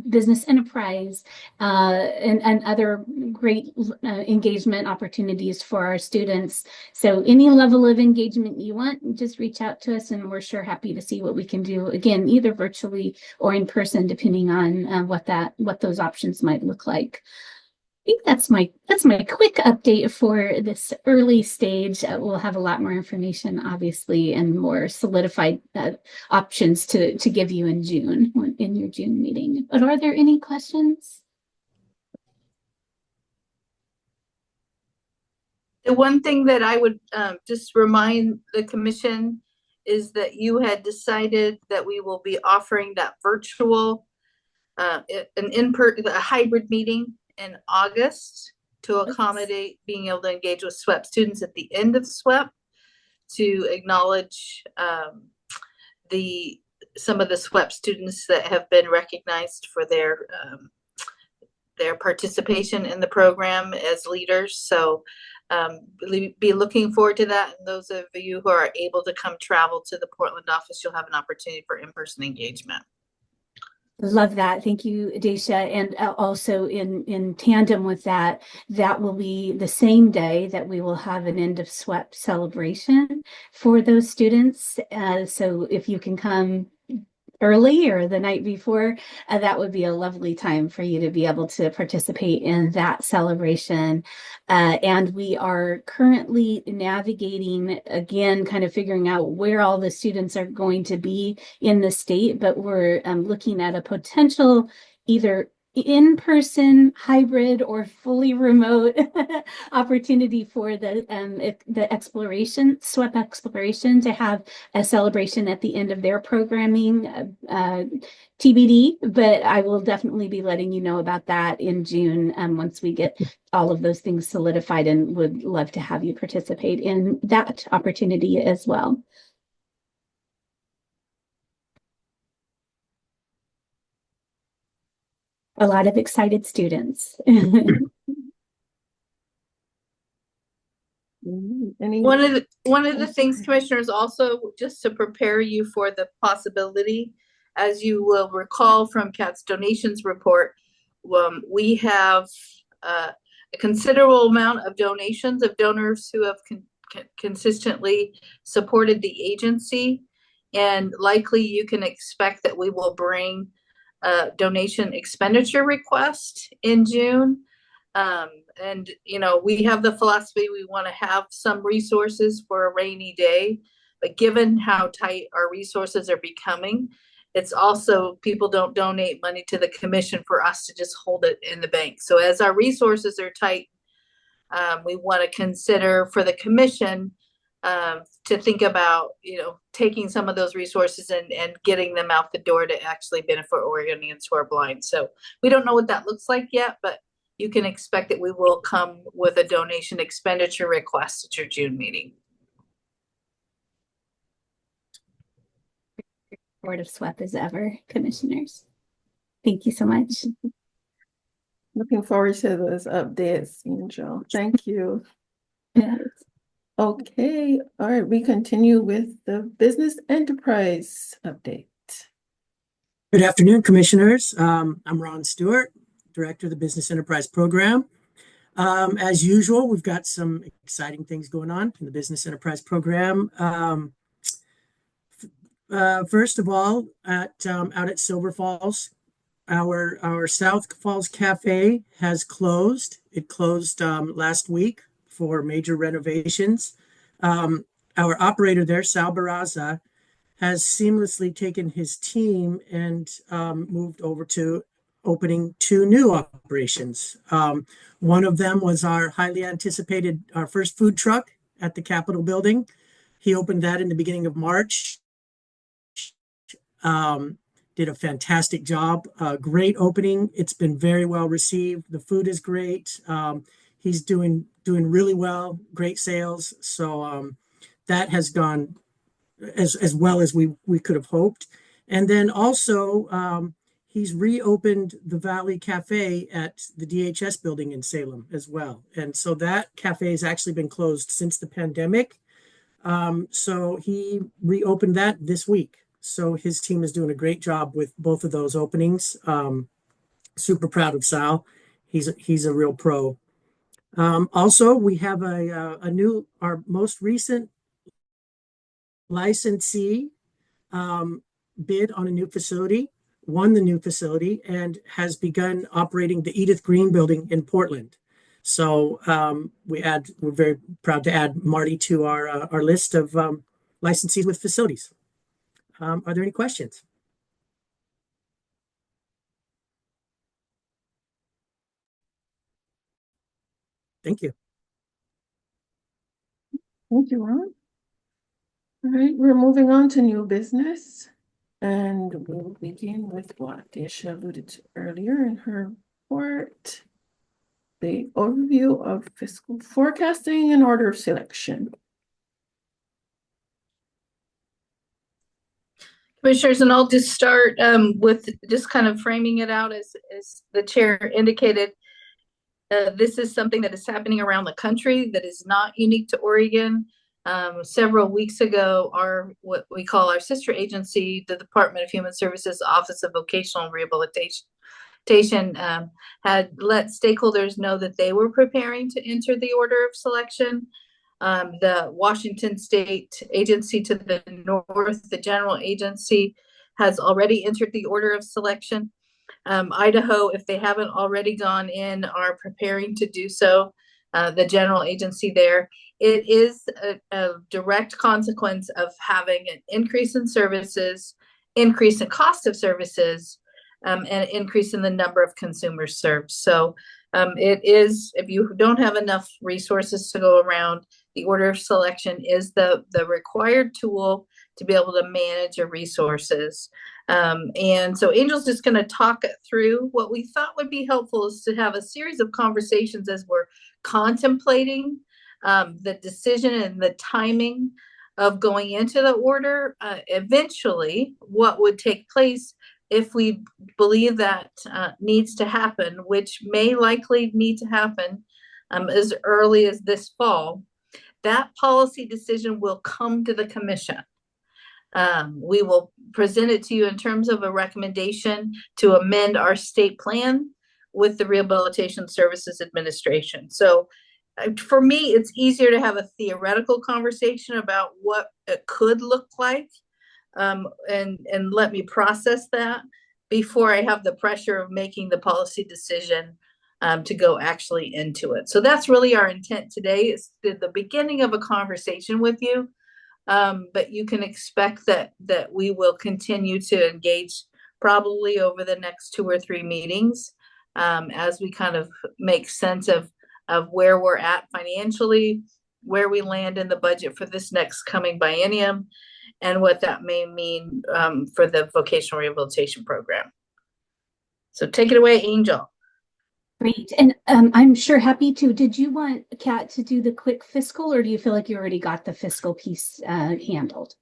business enterprise and other great engagement opportunities for our students. So any level of engagement you want, just reach out to us, and we're sure happy to see what we can do, again, either virtually or in person, depending on what those options might look like. I think that's my quick update for this early stage. We'll have a lot more information, obviously, and more solidified options to give you in June, in your June meeting. But are there any questions? The one thing that I would just remind the commission is that you had decided that we will be offering that virtual, a hybrid meeting in August to accommodate being able to engage with SWEP students at the end of SWEP, to acknowledge some of the SWEP students that have been recognized for their participation in the program as leaders. So be looking forward to that. And those of you who are able to come travel to the Portland office, you'll have an opportunity for in-person engagement. Love that. Thank you, Daisha. And also in tandem with that, that will be the same day that we will have an end of SWEP celebration for those students. So if you can come early or the night before, that would be a lovely time for you to be able to participate in that celebration. And we are currently navigating, again, kind of figuring out where all the students are going to be in the state, but we're looking at a potential either in-person, hybrid, or fully remote opportunity for the exploration, SWEP exploration, to have a celebration at the end of their programming, TBD, but I will definitely be letting you know about that in June once we get all of those things solidified, and would love to have you participate in that opportunity as well. A lot of excited students. Mm-hmm. Any? One of the Oh, things, okay. commissioners, also just to prepare you for the possibility, as you will recall from Kat's donations report, we have a considerable amount of donations of donors who have consistently supported the agency, and likely you can expect that we will bring a donation expenditure request in June. And we have the philosophy we want to have some resources for a rainy day, but given how tight our resources are becoming, it's also people don't donate money to the commission for us to just hold it in the bank. So as our resources are tight, we want to consider for the commission to think about, taking some of those resources and getting them out the door to actually benefit Oregonians who are blind. So we don't know what that looks like yet, but you can expect that we will come with a donation expenditure request at your June meeting. Board of SWEP as ever, commissioners. Thank you so much. Looking forward to those updates, Angel. Thank you. Yes. Okay, all right, we continue with the business enterprise update. Good afternoon, commissioners. I'm Ron Stewart, Director of the Business Enterprise Program. As usual, we've got some exciting things going on in the Business Enterprise Program. First of all, out at Silver Falls, our South Falls Cafe has closed. It closed last week for major renovations. Our operator there, Sal Barraza, has seamlessly taken his team and moved over to opening 2 new operations. One of them was our highly anticipated, our first food truck at the Capitol building. He opened that in the beginning of March. Did a fantastic job. Great opening. It's been very well received. The food is great. He's doing really well. Great sales. So that has gone as well as we could have hoped. And then also he's reopened the Valley Cafe at the DHS building in Salem as well. And so that cafe has actually been closed since the pandemic. So he reopened that this week. So his team is doing a great job with both of those openings. Super proud of Sal. He's a real pro. Also, we have our most recent licensee bid on a new facility, won the new facility, and has begun operating the Edith Green building in Portland. So we're very proud to add Marty to our list of licensees with facilities. Are there any questions? Thank you. Thank you, Ron. All right, we're moving on to new business. And we'll begin with what Daisha alluded to earlier in her report. The overview of fiscal forecasting and order of selection. Commissioners, and I'll just start with just kind of framing it out as the chair indicated. This is something that is happening around the country that is not unique to Oregon. Several weeks ago, what we call our sister agency, the Department of Human Services Office of Vocational Rehabilitation, had let stakeholders know that they were preparing to enter the order of selection. The Washington State agency to the north, the general agency, has already entered the order of selection. Idaho, if they haven't already gone in, are preparing to do so. The general agency there. It is a direct consequence of having an increase in services, increase in cost of services, and an increase in the number of consumers served. So it is, if you don't have enough resources to go around, the order of selection is the required tool to be able to manage your resources. And so Angel's just going to talk through what we thought would be helpful is to have a series of conversations as we're contemplating the decision and the timing of going into the order. Eventually, what would take place if we believe that needs to happen, which may likely need to happen as early as this fall. that policy decision will come to the commission. We will present it to you in terms of a recommendation to amend our state plan with the Rehabilitation Services Administration. So for me, it's easier to have a theoretical conversation about what it could look like, and let me process that before I have the pressure of making the policy decision to go actually into it. So that's really our intent today, is the beginning of a conversation with you. But you can expect that we will continue to engage probably over the next 2 or 3 meetings, as we kind of make sense of where we're at financially, where we land in the budget for this next coming biennium, and what that may mean for the vocational rehabilitation program. So take it away, Angel. Great. And I'm sure happy to. Did you want Kat to do the quick fiscal, or do you feel like you already got the fiscal piece handled?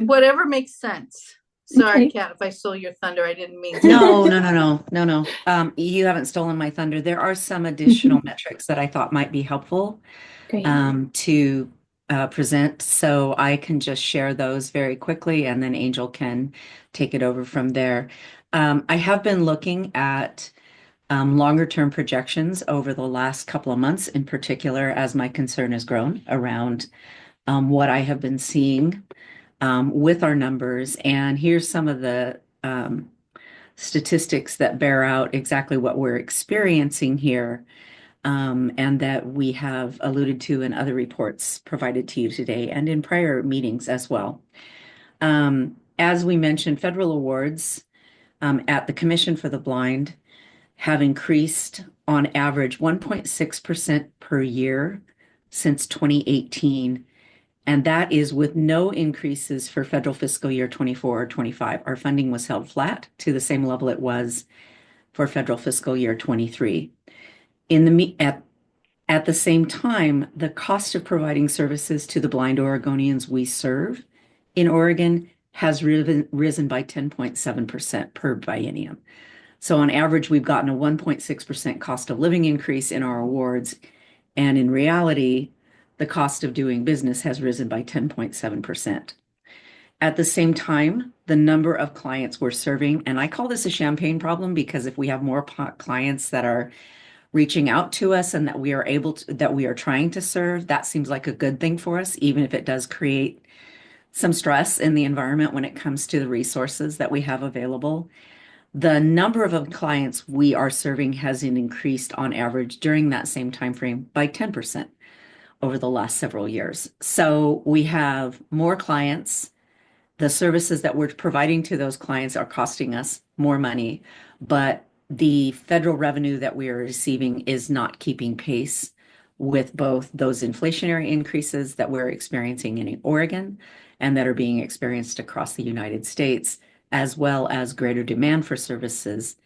Whatever makes sense. Sorry, Okay. Kat, if I stole your thunder, I didn't mean to. No. You haven't stolen my thunder. There are some additional metrics that I thought might be helpful to present. So I can just share those very quickly, and then Angel can take it over from there. I have been looking at longer term projections over the last couple of months, in particular, as my concern has grown around what I have been seeing with our numbers. And here's some of the statistics that bear out exactly what we're experiencing here, and that we have alluded to in other reports provided to you today and in prior meetings as well. As we mentioned, federal awards at the Commission for the Blind have increased on average 1.6% per year since 2018. And that is with no increases for federal fiscal year 24 or 25. Our funding was held flat to the same level it was for federal fiscal year 23. At the same time, the cost of providing services to the blind Oregonians we serve in Oregon has risen by 10.7% per biennium. So on average, we've gotten a 1.6% cost of living increase in our awards. And in reality, the cost of doing business has risen by 10.7%. At the same time, the number of clients we're serving, and I call this a champagne problem, because if we have more clients that are reaching out to us and that we are trying to serve, that seems like a good thing for us, even if it does create some stress in the environment when it comes to the resources that we have available. The number of clients we are serving has increased on average during that same time frame by 10% over the last several years. So we have more clients. The services that we're providing to those clients are costing us more money, but the federal revenue that we are receiving is not keeping pace with both those inflationary increases that we're experiencing in Oregon and that are being experienced across the United States, as well as greater demand for services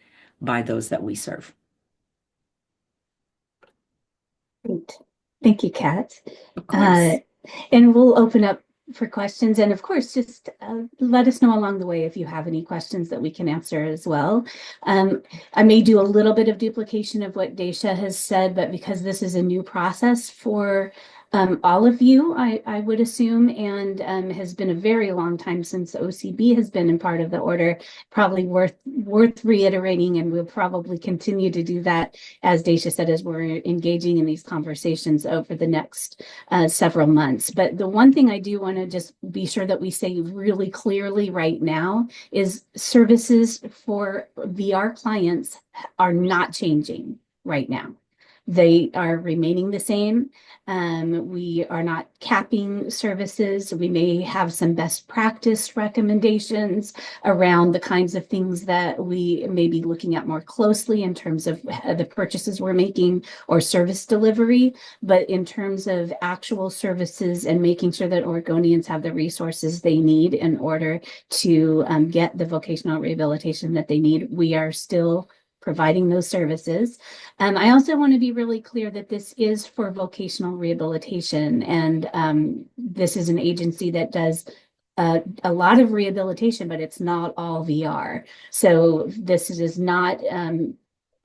by those that we serve. Great. Thank you, Kat. Of course. And we'll open up for questions. And of course, just let us know along the way if you have any questions that we can answer as well. I may do a little bit of duplication of what Daisha has said, but because this is a new process for all of you, I would assume, and has been a very long time since OCB has been in part of the order, probably worth reiterating, and we'll probably continue to do that, as Daisha said, as we're engaging in these conversations over the next several months. But the one thing I do want to just be sure that we say really clearly right now is services for VR clients are not changing right now. They are remaining the same. We are not capping services. We may have some best practice recommendations around the kinds of things that we may be looking at more closely in terms of the purchases we're making or service delivery. But in terms of actual services and making sure that Oregonians have the resources they need in order to get the vocational rehabilitation that they need, we are still providing those services. I also want to be really clear that this is for vocational rehabilitation, and this is an agency that does a lot of rehabilitation, but it's not all VR. So this does not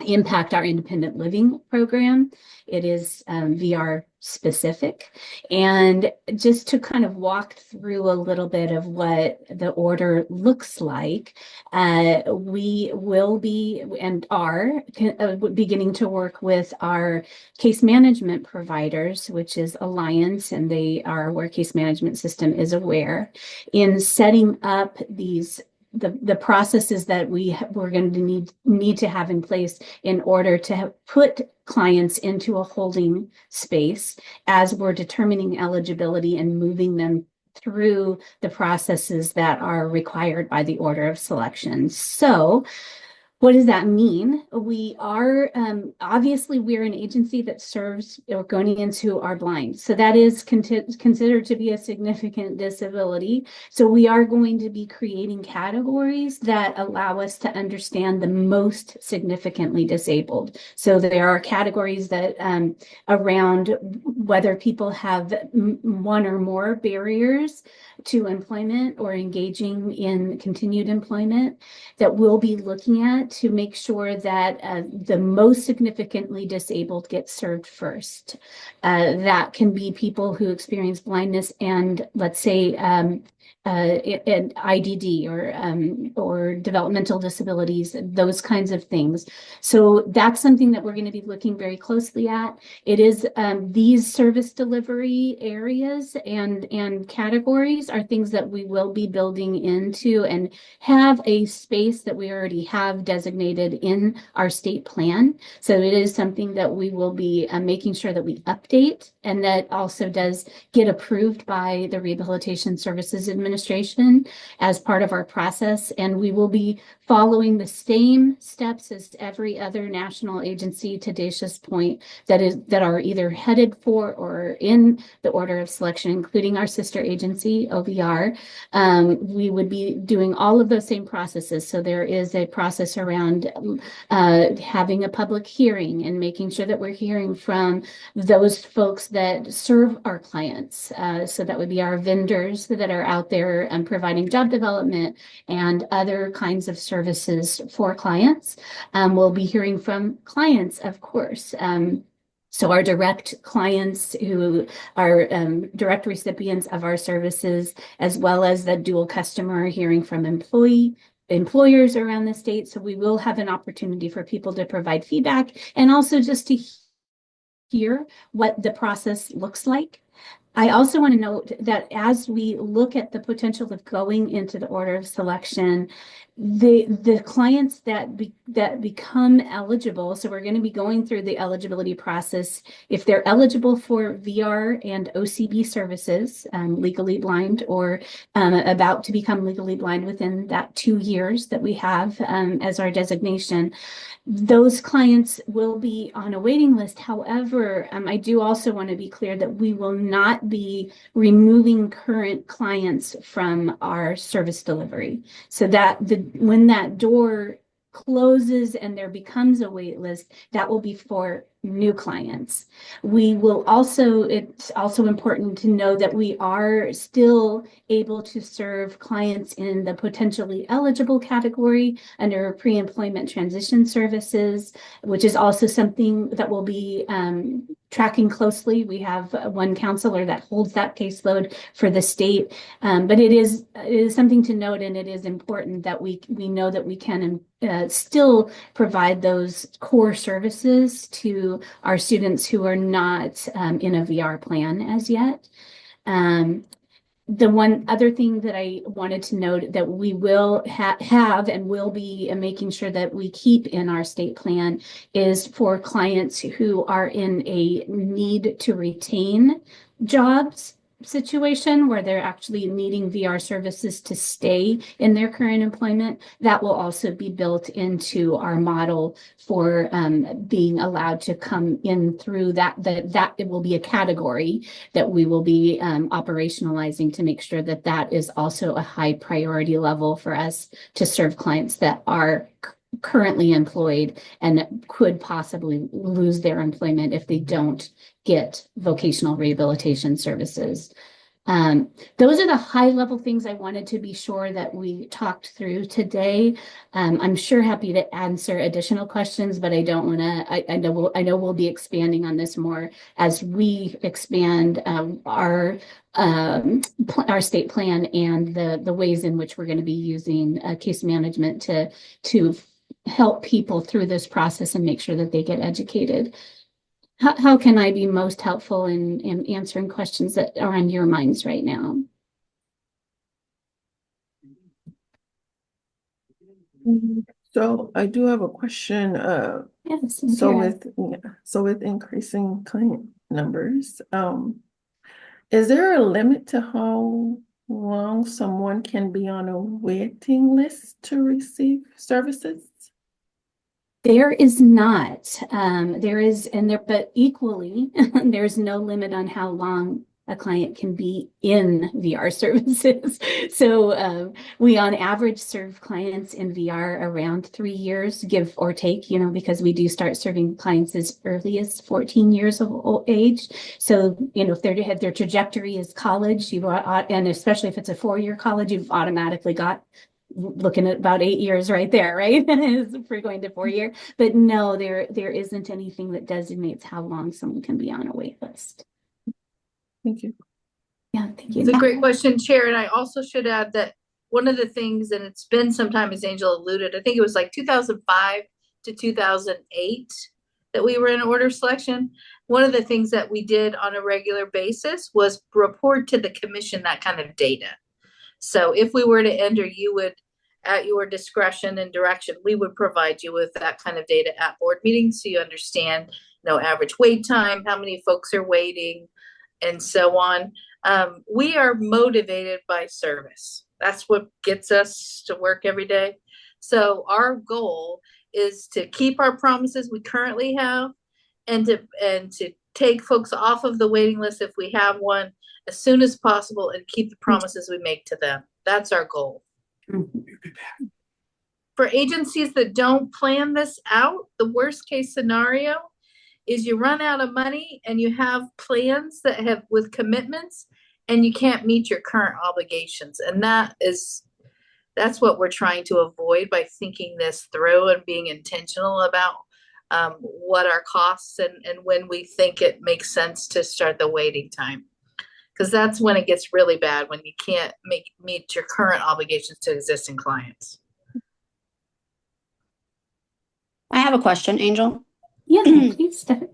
impact our independent living program. It is VR specific. And just to kind of walk through a little bit of what the order looks like, we will be and are beginning to work with our case management providers, which is Alliance, and they are where case management system is aware, in setting up the processes that we're going to need to have in place in order to put clients into a holding space as we're determining eligibility and moving them through the processes that are required by the order of selection. So what does that mean? We are, obviously, we're an agency that serves Oregonians who are blind. So that is considered to be a significant disability. So we are going to be creating categories that allow us to understand the most significantly disabled. So there are categories that around whether people have one or more barriers to employment or engaging in continued employment that we'll be looking at to make sure that the most significantly disabled get served first. That can be people who experience blindness and, let's say, an IDD or developmental disabilities, those kinds of things. So that's something that we're going to be looking very closely at. It is these service delivery areas and categories are things that we will be building into and have a space that we already have designated in our state plan. So it is something that we will be making sure that we update, and that also does get approved by the Rehabilitation Services Administration as part of our process. And we will be following the same steps as every other national agency, to Dacia's point, that are either headed for or in the order of selection, including our sister agency, OVR. We would be doing all of those same processes. So there is a process around having a public hearing and making sure that we're hearing from those folks that serve our clients. So that would be our vendors that are out there and providing job development and other kinds of services for clients. We'll be hearing from clients, of course. So our direct clients who are direct recipients of our services, as well as the dual customer hearing from employers around the state. So we will have an opportunity for people to provide feedback and also just to hear what the process looks like. I also want to note that as we look at the potential of going into the order of selection, the clients that become eligible, so we're going to be going through the eligibility process. If they're eligible for VR and OCB services, legally blind or about to become legally blind within that 2 years that we have as our designation, those clients will be on a waiting list. However, I do also want to be clear that we will not be removing current clients from our service delivery. So that when that door closes and there becomes a wait list, that will be for new clients. It's also important to know that we are still able to serve clients in the potentially eligible category under pre-employment transition services, which is also something that will be tracking closely. We have one counselor that holds that caseload for the state, but it is something to note, and it is important that we know that we can still provide those core services to our students who are not in a VR plan as yet. The one other thing that I wanted to note that we will have and will be making sure that we keep in our state plan is for clients who are in a need to retain jobs situation where they're actually needing VR services to stay in their current employment. That will also be built into our model for being allowed to come in through that it will be a category that we will be operationalizing to make sure that that is also a high priority level for us to serve clients that are currently employed and could possibly lose their employment if they don't get vocational rehabilitation services. Those are the high level things I wanted to be sure that we talked through today. I'm sure happy to answer additional questions, but I don't want to, I know we'll be expanding on this more as we expand our state plan and the ways in which we're going to be using case management to help people through this process and make sure that they get educated. How can I be most helpful in answering questions that are on your minds right now? So I do have a question. Yes, So with increasing client numbers, is there a limit to how long someone can be on a waiting list to receive services? There is not. There is, but equally, there's no limit on how long a client can be in VR services. So we on average serve clients in VR around 3 years, give or take, because we do start serving clients as early as 14 years of age. So, if their trajectory is college, and especially if it's a 4-year college, you've automatically got looking at about 8 years right there, right? If we're going to 4-year. But no, there isn't anything that designates how long someone can be on a wait list. Thank you. Yeah, thank you. It's a great question, Chair. And I also should add that one of the things, and it's been some time, as Angel alluded, I think it was like 2005 to 2008 that we were in order selection. One of the things that we did on a regular basis was report to the commission that kind of data. So if we were to enter, you would, at your discretion and direction, we would provide you with that kind of data at board meetings so you understand, average wait time, how many folks are waiting, and so on. We are motivated by service. That's what gets us to work every day. So our goal is to keep our promises we currently have and to take folks off of the waiting list if we have one as soon as possible and keep the promises we make to them. That's our goal. For agencies that don't plan this out, the worst case scenario is you run out of money and you have plans that have with commitments and you can't meet your current obligations. And that's what we're trying to avoid by thinking this through and being intentional about what our costs and when we think it makes sense to start the waiting time. Because that's when it gets really bad, when you can't meet your current obligations to existing clients. I have a question, Angel. Yeah, please, Stephanie.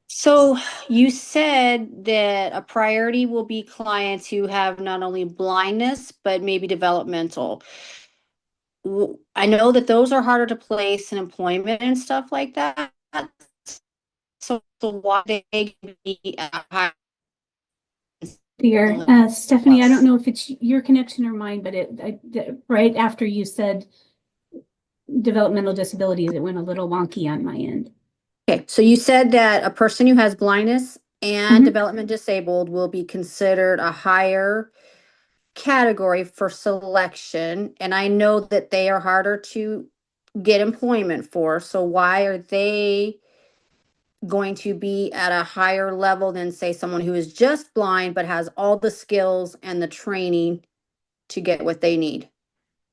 So you said that a priority will be clients who have not only blindness, but maybe developmental. I know that those are harder to place in employment and stuff like that. So why they be at high Stephanie, I don't know if it's your connection or mine, but right after you said developmental disabilities, it went a little wonky on my end. Okay, so you said that a person who has blindness and development disabled will be considered a higher category for selection, and I know that they are harder to get employment for. So why are they going to be at a higher level than, say, someone who is just blind but has all the skills and the training to get what they need?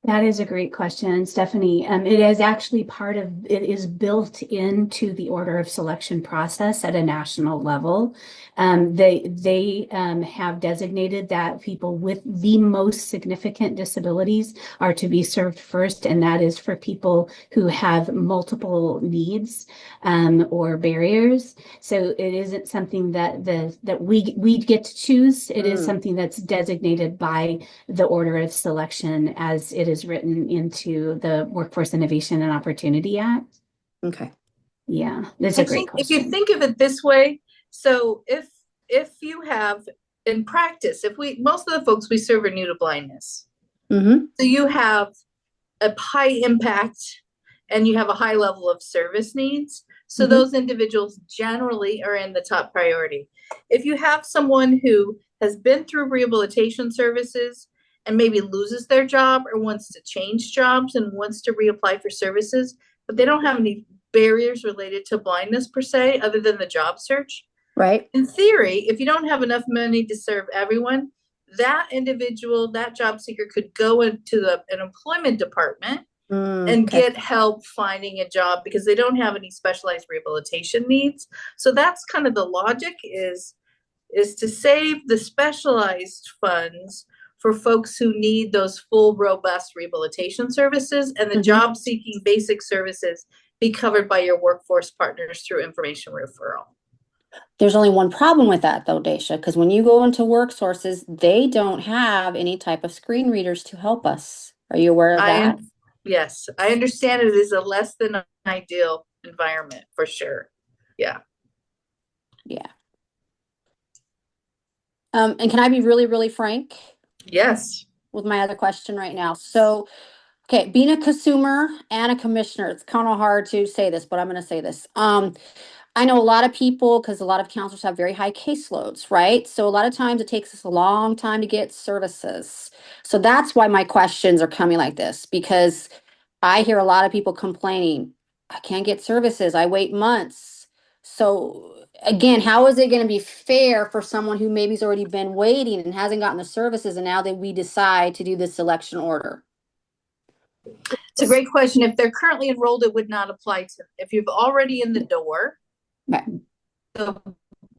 That is a great question, Stephanie. It is actually it is built into the order of selection process at a national level. They have designated that people with the most significant disabilities are to be served first, and that is for people who have multiple needs or barriers. So it isn't something that we get to choose. It is something that's designated by the order of selection as it is written into the Workforce Innovation and Opportunity Act. Okay. Yeah, that's a great question. If you think of it this way, so if you have in practice, most of the folks we serve are new to blindness. So you have a high impact and you have a high level of service needs. So those individuals generally are in the top priority. If you have someone who has been through rehabilitation services and maybe loses their job or wants to change jobs and wants to reapply for services, but they don't have any barriers related to blindness per se, other than the job search. Right. In theory, if you don't have enough money to serve everyone, that individual, that job seeker could go into an employment department and Okay. get help finding a job because they don't have any specialized rehabilitation needs. So that's kind of the logic is to save the specialized funds for folks who need those full, robust rehabilitation services, and the job seeking basic services be covered by your workforce partners through information referral. There's only one problem with that though, Daisha, because when you go into work sources, they don't have any type of screen readers to help us. Are you aware of that? Yes, I understand it is a less than ideal environment for sure. Yeah. Yeah. And can I be really, really frank? Yes. With my other question right now. So, okay, being a consumer and a commissioner, it's kind of hard to say this, but I'm going to say this. I know a lot of people, because a lot of counselors have very high caseloads, right? So a lot of times it takes us a long time to get services. So that's why my questions are coming like this, because I hear a lot of people complaining, I can't get services, I wait months. So again, how is it going to be fair for someone who maybe's already been waiting and hasn't gotten the services, and now that we decide to do this selection order? It's a great question. If they're currently enrolled, it would not apply to them. If you've already in the door, Okay. the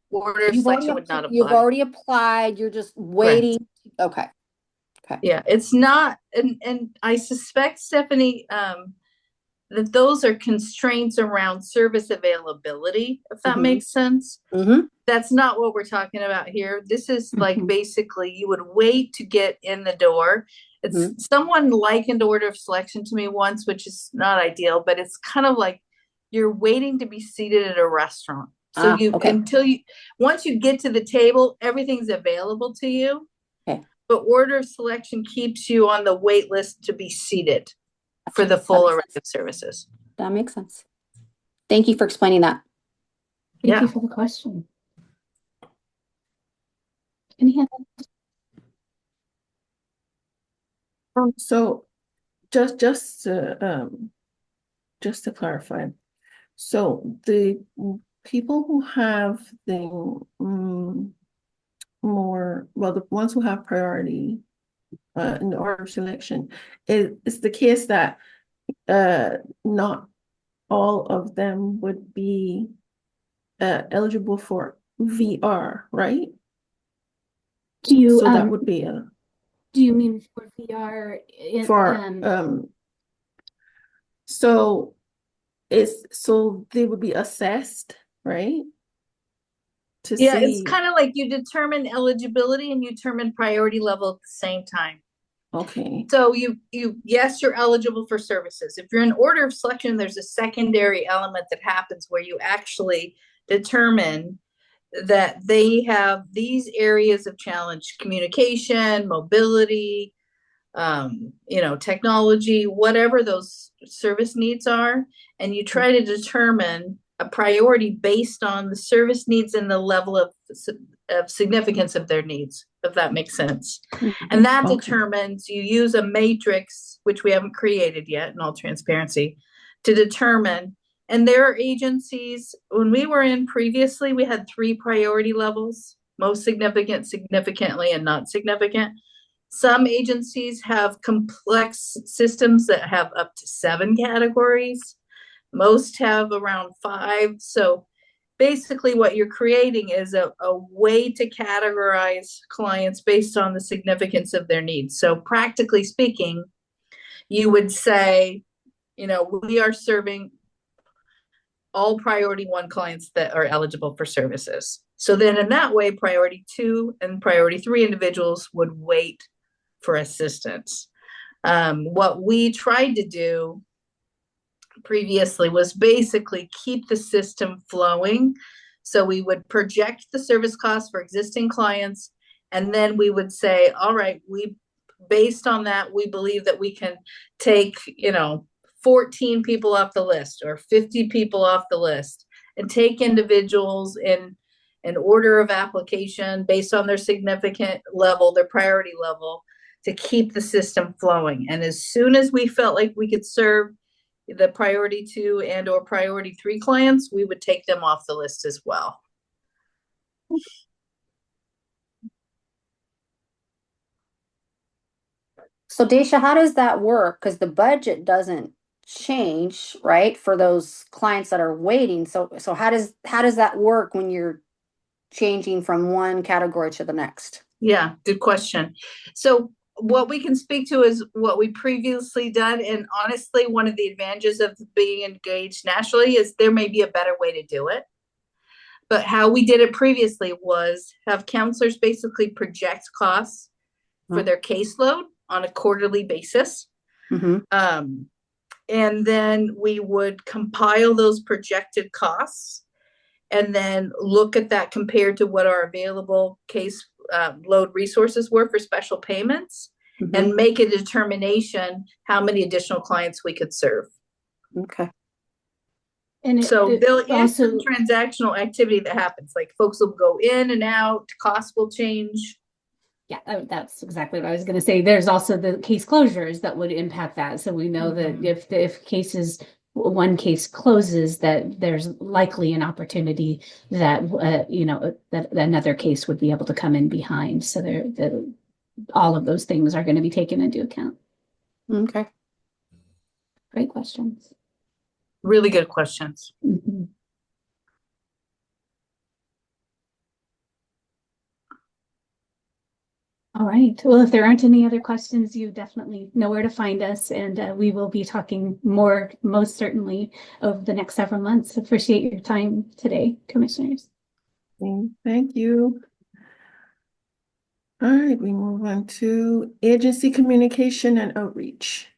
order of selection would not apply. You've already applied, you're just waiting. Okay. Okay. Yeah, it's not, and I suspect, Stephanie, that those are constraints around service availability, if that makes sense. That's not what we're talking about here. This is like basically you would wait to get in the door. It's someone likened order of selection to me once, which is not ideal, but it's kind of like you're waiting to be seated at a restaurant. So once you get to the table, everything's available to you. Okay. But order of selection keeps you on the wait list to be seated for the full array of services. That makes sense. Thank you for explaining that. Thank you for the question. Any other? So just to clarify, so the people who have the the ones who have priority in the order of selection, it's the case that not all of them would be eligible for VR, right? So that would be a. Do you mean for VR? So they would be assessed, right? It's kind of like you determine eligibility and you determine priority level at the same time. Okay. So yes, you're eligible for services. If you're in order of selection, there's a secondary element that happens where you actually determine that they have these areas of challenge: communication, mobility, technology, whatever those service needs are. And you try to determine a priority based on the service needs and the level of significance of their needs, if that makes sense. And that determines, you use a matrix, which we haven't created yet in all transparency, to determine. And there are agencies, when we were in previously, we had 3 priority levels: most significant, significantly, and not significant. Some agencies have complex systems that have up to 7 categories. Most have around 5. So basically what you're creating is a way to categorize clients based on the significance of their needs. So practically speaking, you would say, we are serving all priority 1 clients that are eligible for services. So then in that way, priority 2 and priority 3 individuals would wait for assistance. What we tried to do previously was basically keep the system flowing. So we would project the service costs for existing clients, and then we would say, all right, based on that, we believe that we can take, 14 people off the list or 50 people off the list, and take individuals in an order of application based on their significant level, their priority level, to keep the system flowing. And as soon as we felt like we could serve the priority 2 and or priority 3 clients, we would take them off the list as well. So Daisha, how does that work? Because the budget doesn't change, right, for those clients that are waiting. So how does that work when you're changing from one category to the next? Yeah, good question. So what we can speak to is what we previously done. And honestly, one of the advantages of being engaged nationally is there may be a better way to do it. But how we did it previously was have counselors basically project costs for their caseload on a quarterly basis. Mm-hmm. And then we would compile those projected costs and then look at that compared to what our available case load resources were for special payments, Mm-hmm. and make a determination how many additional clients we could serve. Okay. And So there is also some transactional activity that happens, like folks will go in and out, costs will change. yeah, that's exactly what I was going to say. There's also the case closures that would impact that. So we know that if one case closes, that there's likely an opportunity that that another case would be able to come in behind. So all of those things are going to be taken into account. Okay. Great questions. Really good questions. Mm-hmm. All right. Well, if there aren't any other questions, you definitely know where to find us, and we will be talking more, most certainly, over the next several months. Appreciate your time today, commissioners. Thank you. All right, we move on to agency communication and outreach.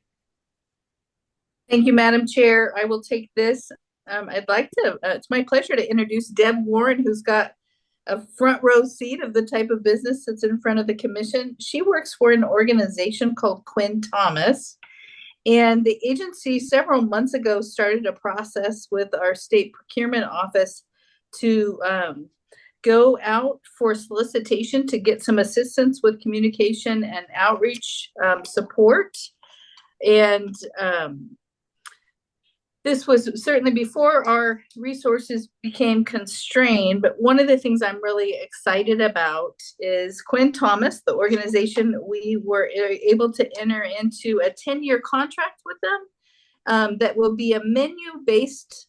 Thank you, Madam Chair. I will take this. I'd like to, it's my pleasure to introduce Deb Warren, who's got a front row seat of the type of business that's in front of the commission. She works for an organization called Quinn Thomas. And the agency several months ago started a process with our state procurement office to go out for solicitation to get some assistance with communication and outreach support. And this was certainly before our resources became constrained, but one of the things I'm really excited about is Quinn Thomas, the organization. We were able to enter into a 10-year contract with them that will be a menu-based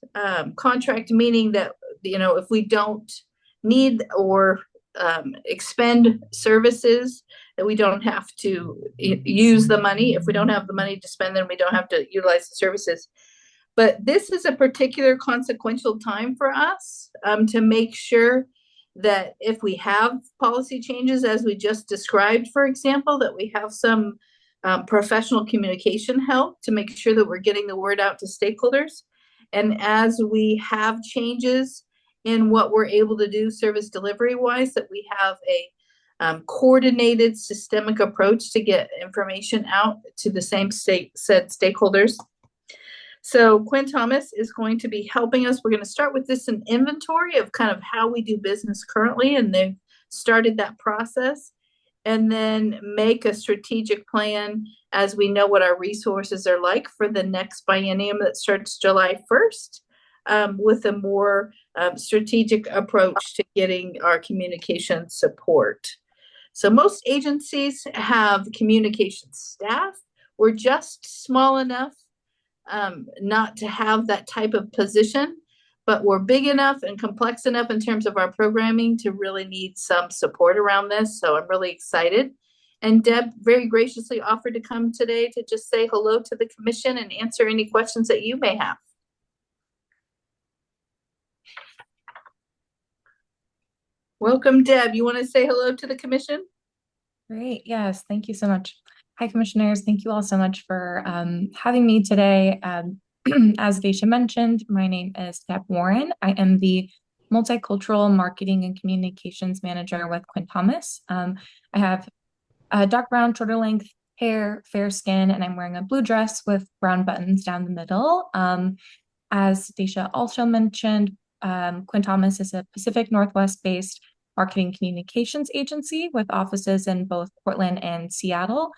contract, meaning that, if we don't need or expend services, that we don't have to use the money. If we don't have the money to spend, then we don't have to utilize the services. But this is a particular consequential time for us to make sure that if we have policy changes, as we just described, for example, that we have some professional communication help to make sure that we're getting the word out to stakeholders. And as we have changes in what we're able to do service delivery wise, that we have a coordinated systemic approach to get information out to the same said stakeholders. So Quinn Thomas is going to be helping us. We're going to start with this an inventory of kind of how we do business currently, and they've started that process, and then make a strategic plan as we know what our resources are like for the next biennium that starts July 1st, with a more strategic approach to getting our communication support. So most agencies have communication staff. We're just small enough not to have that type of position, but we're big enough and complex enough in terms of our programming to really need some support around this. So I'm really excited. And Deb very graciously offered to come today to just say hello to the commission and answer any questions that you may have. Welcome, Deb. You want to say hello to the commission? Great. Yes. Thank you so much. Hi, commissioners. Thank you all so much for having me today. As Daisha mentioned, my name is Deb Warren. I am the Multicultural Marketing and Communications Manager with Quinn Thomas. I have dark brown, shorter length hair, fair skin, and I'm wearing a blue dress with brown buttons down the middle. As Daisha also mentioned, Quinn Thomas is a Pacific Northwest-based marketing communications agency with offices in both Portland and Seattle.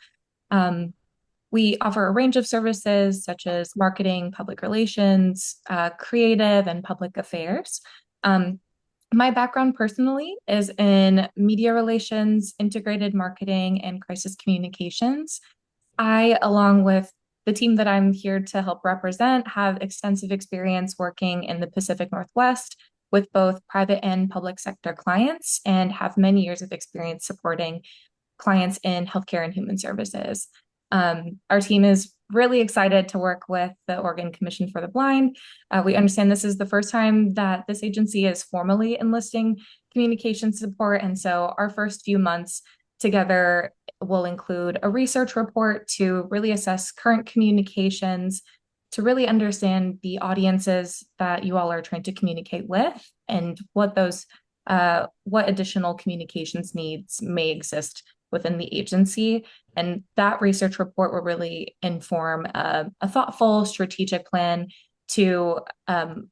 We offer a range of services such as marketing, public relations, creative, and public affairs. My background personally is in media relations, integrated marketing, and crisis communications. I, along with the team that I'm here to help represent, have extensive experience working in the Pacific Northwest with both private and public sector clients, and have many years of experience supporting clients in healthcare and human services. Our team is really excited to work with the Oregon Commission for the Blind. We understand this is the first time that this agency is formally enlisting communication support, and so our first few months together will include a research report to really assess current communications, to really understand the audiences that you all are trying to communicate with, and what additional communications needs may exist within the agency. And that research report will really inform a thoughtful strategic plan to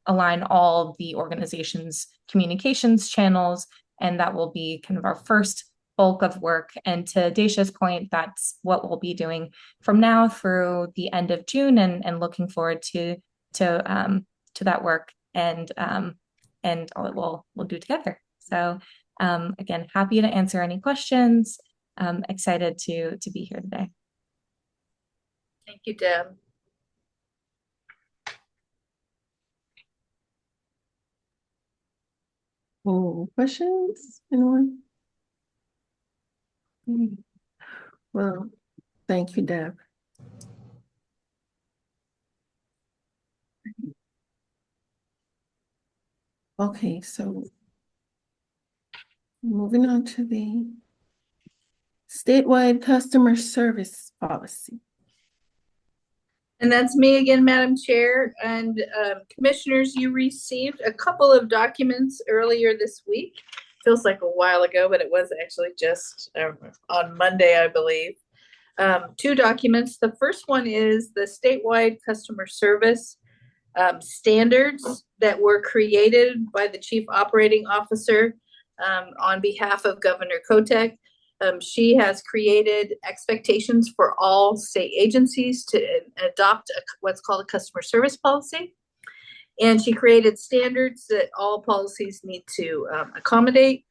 align all the organization's communications channels. And that will be kind of our first bulk of work. And to Dacia's point, that's what we'll be doing from now through the end of June, and looking forward to that work and all that we'll do together. So again, happy to answer any questions. Excited to be here today. Thank you, Deb. Oh, questions? Anyone? Well, thank you, Deb. Okay, so moving on to the statewide customer service policy. And that's me again, Madam Chair. And commissioners, you received a couple of documents earlier this week. Feels like a while ago, but it was actually just on Monday, I believe. Two documents. The first one is the statewide customer service standards that were created by the Chief Operating Officer on behalf of Governor Kotek. She has created expectations for all state agencies to adopt what's called a customer service policy. And she created standards that all policies need to accommodate.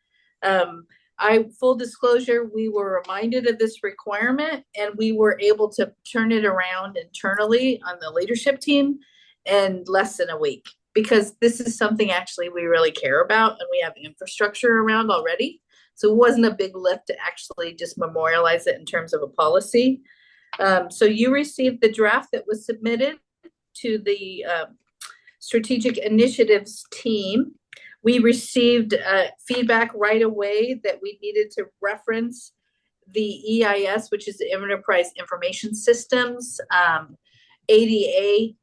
Full disclosure, we were reminded of this requirement, and we were able to turn it around internally on the leadership team in less than a week, because this is something actually we really care about and we have infrastructure around already. So it wasn't a big lift to actually just memorialize it in terms of a policy. So you received the draft that was submitted to the strategic initiatives team. We received feedback right away that we needed to reference the EIS, which is the Enterprise Information Systems, ADA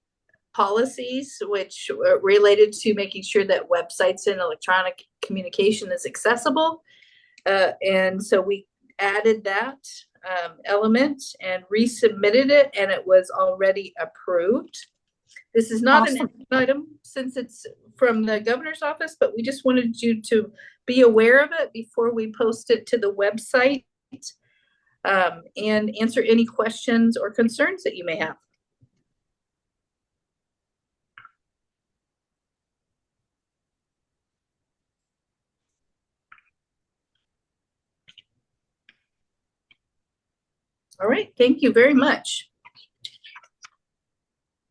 policies, which are related to making sure that websites and electronic communication is accessible. And so we added that element and resubmitted it, and it was already approved. This is not an item since it's from the governor's office, but we just wanted you to be aware of it before we post it to the website, and answer any questions or concerns that you may have. All right, thank you very much.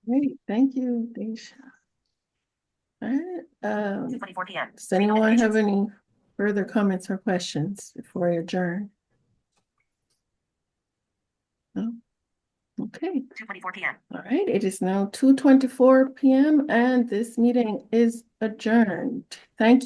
Great, thank you, Dacia. All right, 2:24 p.m. does anyone have any further comments or questions before I adjourn? No? Okay. 2:24 p.m. All right, it is now 2:24 p.m. and this meeting is adjourned. Thank you.